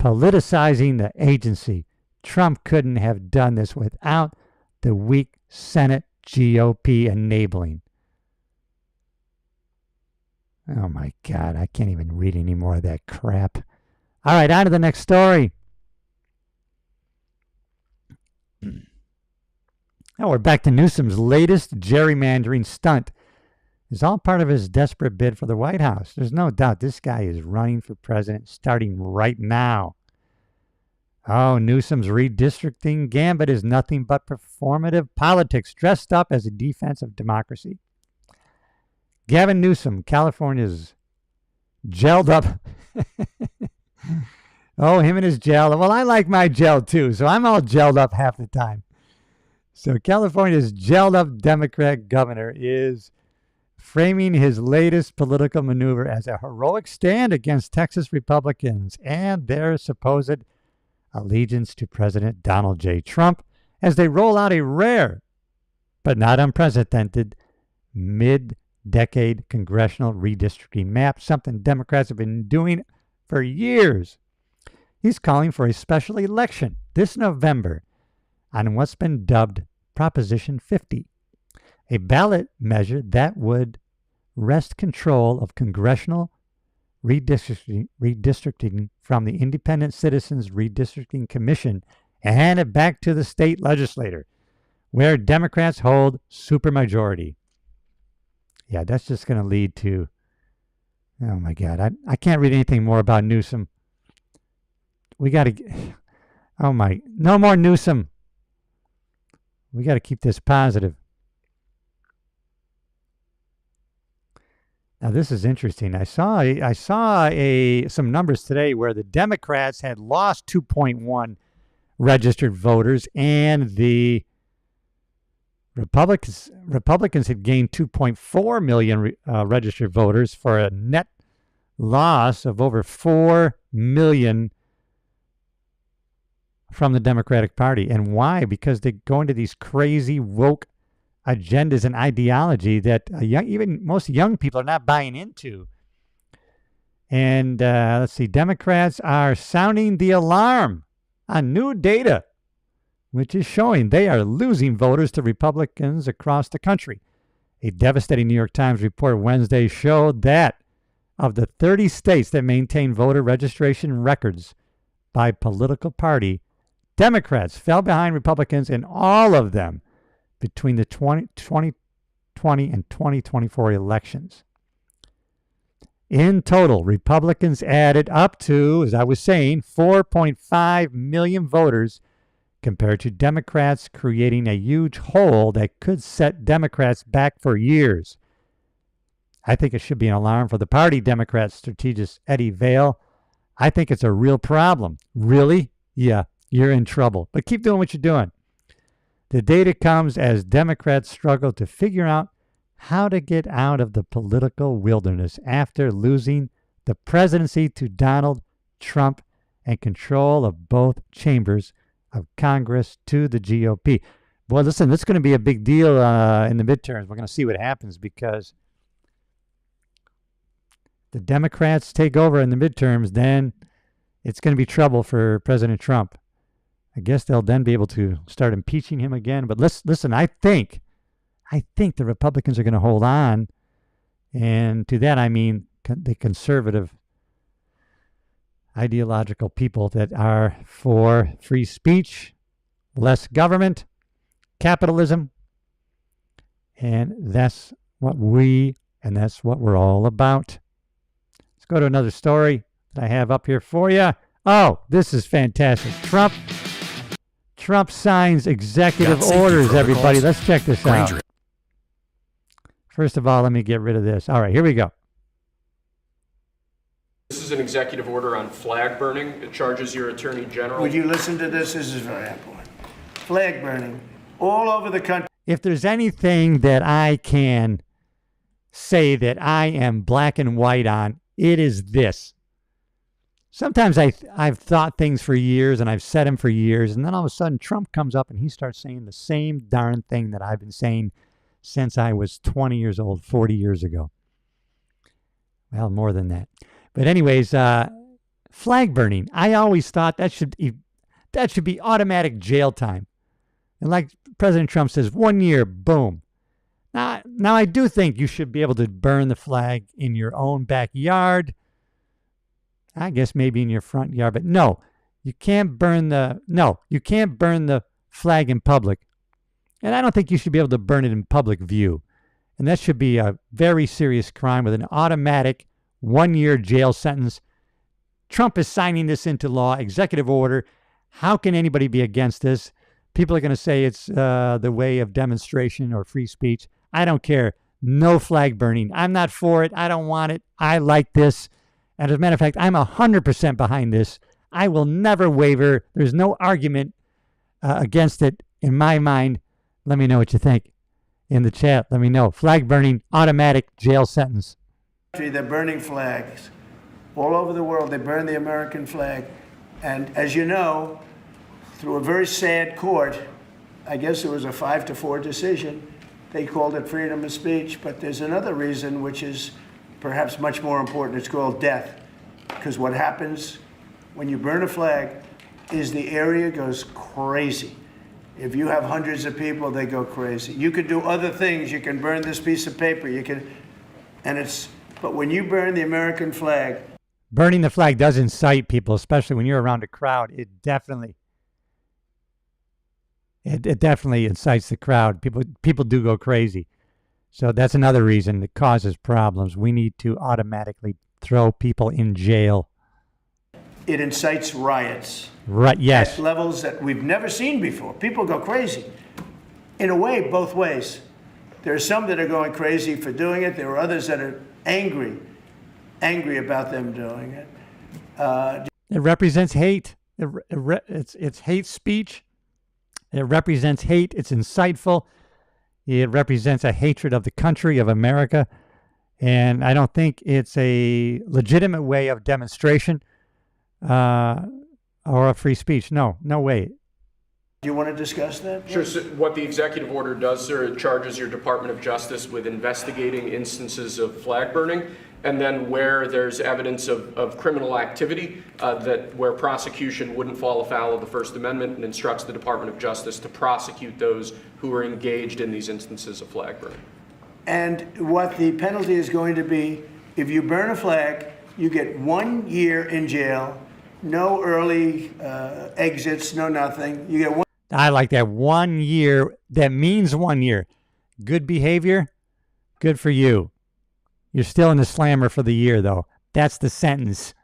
politicizing the agency. Trump couldn't have done this without the weak Senate GOP enabling. Oh my God, I can't even read any more of that crap. All right, on to the next story. Now we're back to Newsom's latest gerrymandering stunt. It's all part of his desperate bid for the White House. There's no doubt this guy is running for president starting right now. Oh, Newsom's redistricting gambit is nothing but performative politics dressed up as a defense of democracy. Gavin Newsom, California's gelled up. Oh, him and his gel. Well, I like my gel too, so I'm all gelled up half the time. So California's gelled up Democrat governor is framing his latest political maneuver as a heroic stand against Texas Republicans and their supposed allegiance to President Donald J. Trump as they roll out a rare but not unprecedented mid-decade congressional redistricting map, something Democrats have been doing for years. He's calling for a special election this November on what's been dubbed Proposition 50, a ballot measure that would wrest control of congressional redistricting from the Independent Citizens Redistricting Commission and hand it back to the state legislature, where Democrats hold supermajority. Yeah, that's just going to lead to, oh my God, I can't read anything more about Newsom. We got to, no more Newsom. We got to keep this positive. Now this is interesting. I saw some numbers today where the Democrats had lost 2.1 registered voters, and the Republicans had gained 2.4 million registered voters for a net loss of over 4 million from the Democratic Party. And why? Because they go into these crazy woke agendas and ideology that even most young people are not buying into. And let's see, Democrats are sounding the alarm on new data, which is showing they are losing voters to Republicans across the country. A devastating New York Times report Wednesday showed that of the 30 states that maintain voter registration records, by political party, Democrats fell behind Republicans in all of them between the 2020 and 2024 elections. In total, Republicans added up to, as I was saying, 4.5 million voters compared to Democrats, creating a huge hole that could set Democrats back for years. I think it should be an alarm for the party Democrat strategist Eddie Vail. I think it's a real problem. Really? Yeah, you're in trouble. But keep doing what you're doing. The data comes as Democrats struggle to figure out how to get out of the political wilderness after losing the presidency to Donald Trump and control of both chambers of Congress to the GOP. Boy, listen, this is going to be a big deal in the midterms. We're going to see what happens because the Democrats take over in the midterms, then it's going to be trouble for President Trump. I guess they'll then be able to start impeaching him again. But listen, I think the Republicans are going to hold on. And to that, I mean the conservative ideological people that are for free speech, less government, capitalism. And that's what we're all about. Let's go to another story that I have up here for you. Oh, this is fantastic. Trump signs executive orders, everybody. Let's check this out. First of all, let me get rid of this. All right, here we go. This is an executive order on flag burning. It charges your attorney general. Would you listen to this? This is very important. Flag burning all over the country. If there's anything that I can say that I am black and white on, it is this. Sometimes I've thought things for years and I've said them for years, and then all of a sudden Trump comes up and he starts saying the same darn thing that I've been saying since I was 20 years old, 40 years ago. Well, more than that. But anyways, flag burning. I always thought that should be automatic jail time. And like President Trump says, 1 year, boom. Now I do think you should be able to burn the flag in your own backyard. I guess maybe in your front yard, but no, you can't burn the flag in public. And I don't think you should be able to burn it in public view. And that should be a very serious crime with an automatic 1 year jail sentence. Trump is signing this into law, executive order. How can anybody be against this? People are going to say it's the way of demonstration or free speech. I don't care. No flag burning. I'm not for it. I don't want it. I like this. And as a matter of fact, I'm 100% behind this. I will never waver. There's no argument against it in my mind. Let me know what you think in the chat. Let me know. Flag burning, automatic jail sentence. They're burning flags. All over the world, they burn the American flag. And as you know, through a very sad court, I guess it was a 5-4 decision, they called it freedom of speech. But there's another reason, which is perhaps much more important. It's called death. Because what happens when you burn a flag is the area goes crazy. If you have hundreds of people, they go crazy. You could do other things. You can burn this piece of paper. But when you burn the American flag. Burning the flag does incite people, especially when you're around a crowd. It definitely incites the crowd. People do go crazy. So that's another reason it causes problems. We need to automatically throw people in jail. It incites riots. Right, yes. At levels that we've never seen before. People go crazy. In a way, both ways. There are some that are going crazy for doing it. There are others that are angry about them doing it. It represents hate. It's hate speech. It represents hate. It's insightful. It represents a hatred of the country, of America. And I don't think it's a legitimate way of demonstration or a free speech. No way. Do you want to discuss that? Sure. So what the executive order does, sir, it charges your Department of Justice with investigating instances of flag burning, and then where there's evidence of criminal activity, where prosecution wouldn't fall afoul of the First Amendment, and instructs the Department of Justice to prosecute those who are engaged in these instances of flag burning. And what the penalty is going to be, if you burn a flag, you get 1 year in jail, no early exits, no nothing. You get one. I like that. 1 year. That means 1 year. Good behavior, good for you. You're still in the slammer for the year, though. That's the sentence.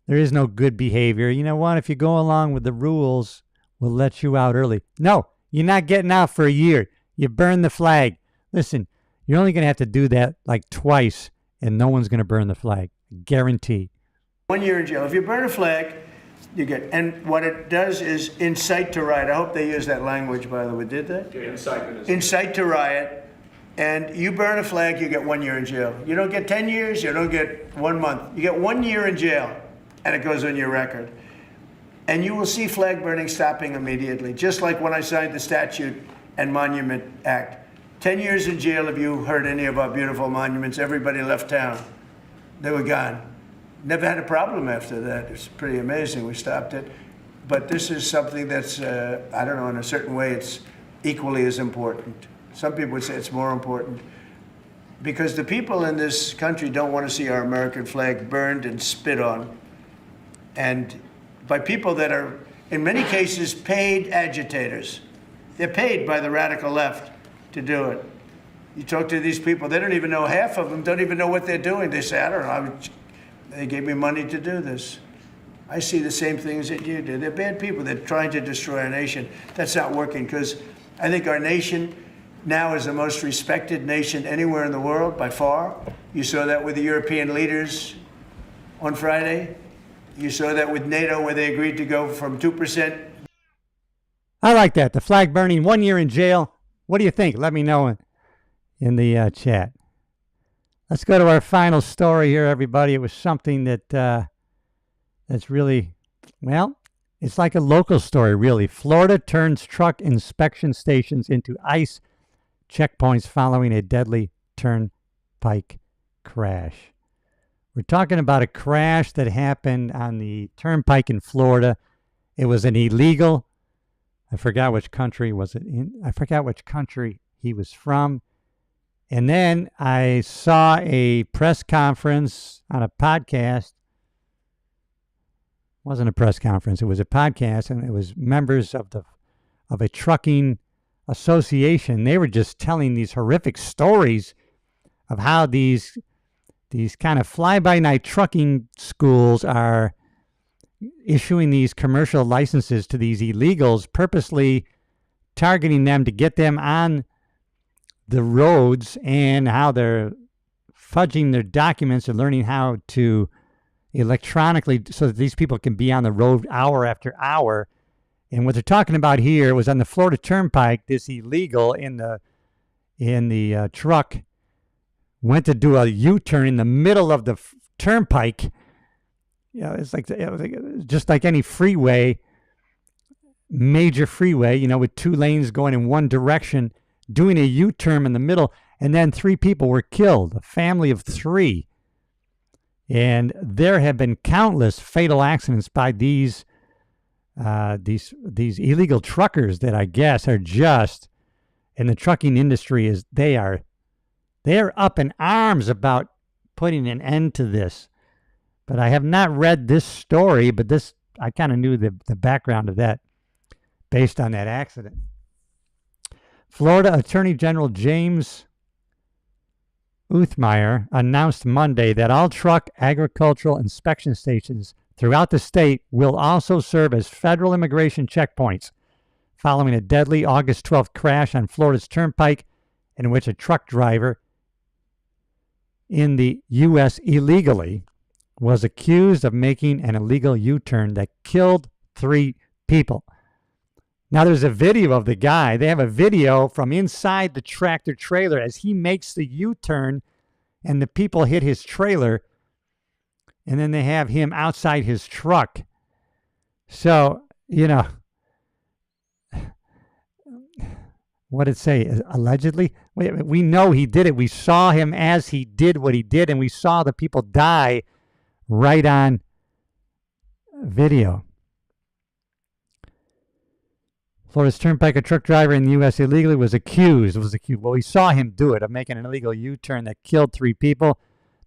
There is no good behavior. You know what? If you go along with the rules, we'll let you out early. No, you're not getting out for a year. You burn the flag. Listen, you're only going to have to do that like twice, and no one's going to burn the flag. Guarantee. 1 year in jail. If you burn a flag, you get. And what it does is incite to riot. I hope they use that language, by the way. Did they? Yeah, incitement is incite to riot. And you burn a flag, you get 1 year in jail. You don't get 10 years, you don't get 1 month. You get 1 year in jail, and it goes on your record. And you will see flag burning stopping immediately, just like when I signed the Statute and Monument Act. 10 years in jail if you hurt any of our beautiful monuments. Everybody left town. They were gone. Never had a problem after that. It's pretty amazing. We stopped it. But this is something that's, I don't know, in a certain way, it's equally as important. Some people would say it's more important because the people in this country don't want to see our American flag burned and spit on. And by people that are, in many cases, paid agitators. They're paid by the radical left to do it. You talk to these people, they don't even know, half of them don't even know what they're doing. They say, I don't know, they gave me money to do this. I see the same things that you do. They're bad people. They're trying to destroy our nation. That's not working because I think our nation now is the most respected nation anywhere in the world by far. You saw that with the European leaders on Friday. You saw that with NATO where they agreed to go from 2%. I like that. The flag burning, 1 year in jail. What do you think? Let me know in the chat. Let's go to our final story here, everybody. It was something that that's really, well, it's like a local story, really. Florida turns truck inspection stations into ICE checkpoints following a deadly turnpike crash. We're talking about a crash that happened on the turnpike in Florida. It was an illegal, I forgot which country was it in. I forgot which country he was from. And then I saw a press conference on a podcast. It wasn't a press conference, it was a podcast, and it was members of a trucking association. They were just telling these horrific stories of how these kind of fly-by-night trucking schools are issuing these commercial licenses to these illegals, purposely targeting them to get them on the roads, and how they're fudging their documents and learning how to electronically so that these people can be on the road hour after hour. And what they're talking about here was on the Florida Turnpike, this illegal in the truck went to do a U-turn in the middle of the turnpike. You know, it was just like any freeway, major freeway, you know, with two lanes going in one direction, doing a U-turn in the middle, and then 3 people were killed, a family of 3. And there have been countless fatal accidents by these illegal truckers that I guess are just, in the trucking industry, is they are up in arms about putting an end to this. But I have not read this story, but this, I kind of knew the background of that based on that accident. Florida Attorney General James Uthmeyer announced Monday that all truck agricultural inspection stations throughout the state will also serve as federal immigration checkpoints following a deadly August 12th crash on Florida's turnpike in which a truck driver in the U.S. illegally was accused of making an illegal U-turn that killed 3 people. Now, there's a video of the guy. They have a video from inside the tractor trailer as he makes the U-turn and the people hit his trailer, and then they have him outside his truck. So, you know, what did it say? Allegedly? We know he did it. We saw him as he did what he did, and we saw the people die right on video. Florida's turnpike, a truck driver in the U.S. illegally was accused. Well, we saw him do it, of making an illegal U-turn that killed 3 people.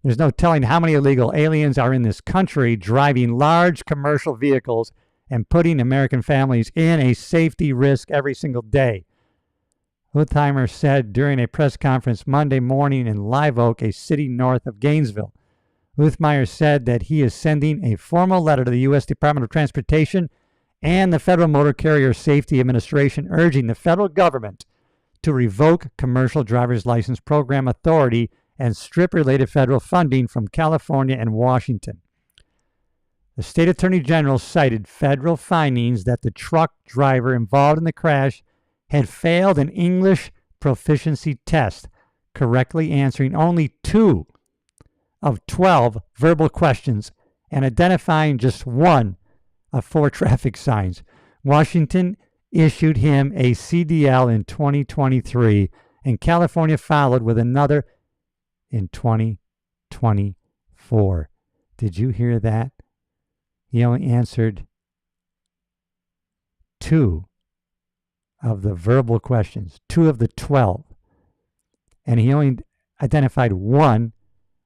There's no telling how many illegal aliens are in this country driving large commercial vehicles and putting American families in a safety risk every single day. Utheimer said during a press conference Monday morning in Live Oak, a city north of Gainesville. Uthmeyer said that he is sending a formal letter to the U.S. Department of Transportation and the Federal Motor Carrier Safety Administration urging the federal government to revoke commercial driver's license program authority and strip related federal funding from California and Washington. The state attorney general cited federal findings that the truck driver involved in the crash had failed an English proficiency test, correctly answering only 2 of 12 verbal questions and identifying just 1 of 4 traffic signs. Washington issued him a CDL in 2023, and California followed with another in 2024. Did you hear that? He only answered 2 of the verbal questions, 2 of the 12. And he only identified 1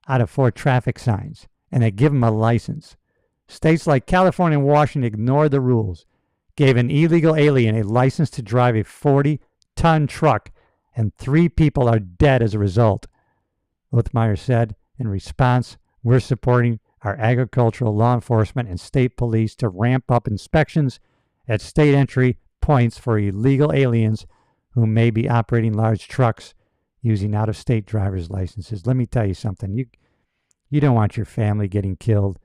out of 4 traffic signs, and they give him a license. States like California and Washington ignored the rules, gave an illegal alien a license to drive a 40-ton truck, and 3 people are dead as a result. Uthmeyer said, in response, we're supporting our agricultural law enforcement and state police to ramp up inspections at state entry points for illegal aliens who may be operating large trucks using out-of-state driver's licenses. Let me tell you something. You don't want your family getting killed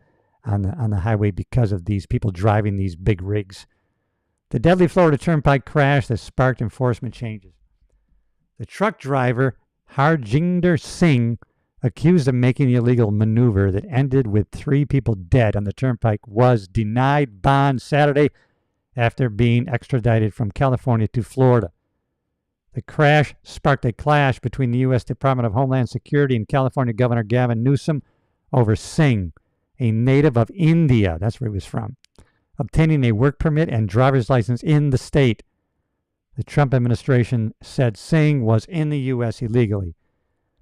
on the highway because of these people driving these big rigs. The deadly Florida Turnpike crash that sparked enforcement changes. The truck driver, Harjinder Singh, accused of making the illegal maneuver that ended with 3 people dead on the turnpike, was denied bond Saturday after being extradited from California to Florida. The crash sparked a clash between the U.S. Department of Homeland Security and California Governor Gavin Newsom over Singh, a native of India, that's where he was from, obtaining a work permit and driver's license in the state. The Trump administration said Singh was in the U.S. illegally.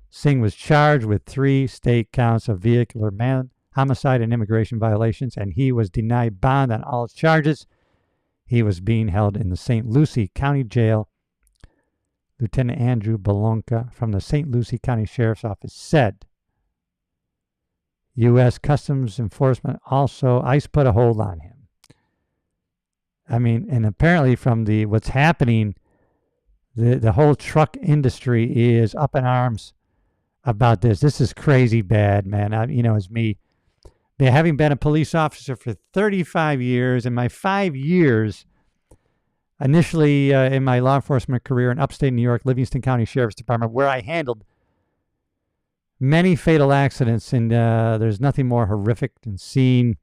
Singh was charged with 3 state counts of vehicular homicide and immigration violations, and he was denied bond on all charges. He was being held in the St. Lucie County Jail. Lieutenant Andrew Balonka from the St. Lucie County Sheriff's Office said, U.S. Customs Enforcement ICE put a hold on him. I mean, and apparently from what's happening, the whole truck industry is up in arms about this. This is crazy bad, man. As me, having been a police officer for 35 years, and my 5 years initially in my law enforcement career in upstate New York, Livingston County Sheriff's Department, where I handled many fatal accidents, and there's nothing more horrific than seeing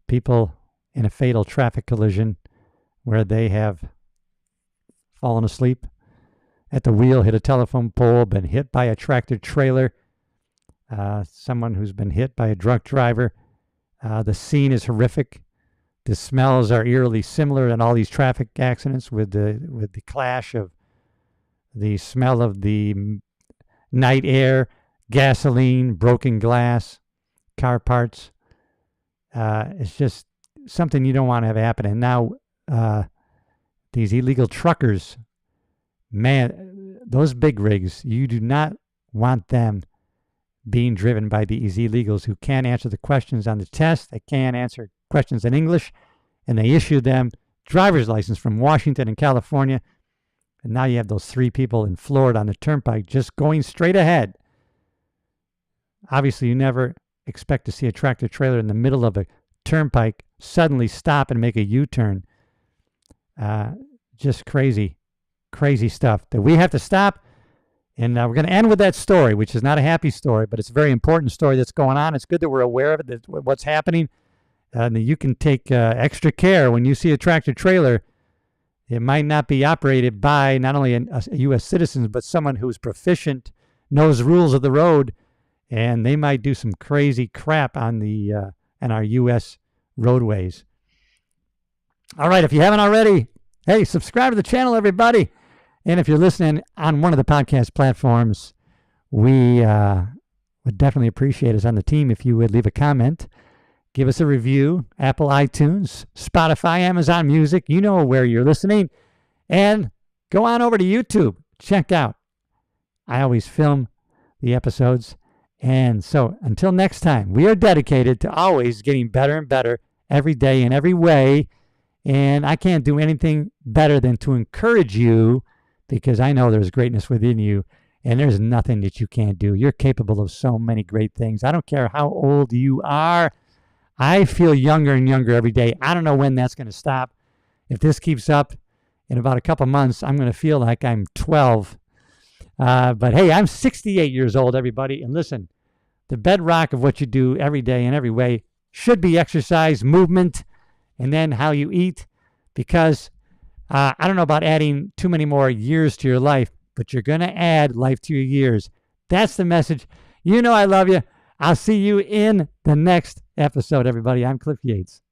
people in a fatal traffic collision where they have fallen asleep at the wheel, hit a telephone pole, been hit by a tractor trailer, someone who's been hit by a drunk driver. The scene is horrific. The smells are eerily similar in all these traffic accidents, with the clash of the smell of the night air, gasoline, broken glass, car parts. It's just something you don't want to have happen. And now these illegal truckers, man, those big rigs, you do not want them being driven by these illegals who can't answer the questions on the test. They can't answer questions in English, and they issue them driver's license from Washington and California. And now you have those 3 people in Florida on the turnpike just going straight ahead. Obviously, you never expect to see a tractor trailer in the middle of a turnpike suddenly stop and make a U-turn. Just crazy stuff that we have to stop. And we're going to end with that story, which is not a happy story, but it's a very important story that's going on. It's good that we're aware of it, what's happening. And that you can take extra care when you see a tractor trailer. It might not be operated by not only a U.S. citizen, but someone who's proficient, knows rules of the road, and they might do some crazy crap on our U.S. roadways. All right, if you haven't already, hey, subscribe to the channel, everybody. And if you're listening on one of the podcast platforms, we would definitely appreciate us on the team if you would leave a comment. Give us a review, Apple iTunes, Spotify, Amazon Music. You know where you're listening. And go on over to YouTube. Check out. I always film the episodes. And so until next time, we are dedicated to always getting better and better every day in every way. And I can't do anything better than to encourage you, because I know there's greatness within you and there's nothing that you can't do. You're capable of so many great things. I don't care how old you are. I feel younger and younger every day. I don't know when that's going to stop. If this keeps up, in about a couple months, I'm going to feel like I'm 12. But hey, I'm 68 years old, everybody. And listen, the bedrock of what you do every day in every way should be exercise, movement, and then how you eat. Because I don't know about adding too many more years to your life, but you're going to add life to your years. That's the message. You know I love you. I'll see you in the next episode, everybody. I'm Cliff Yates.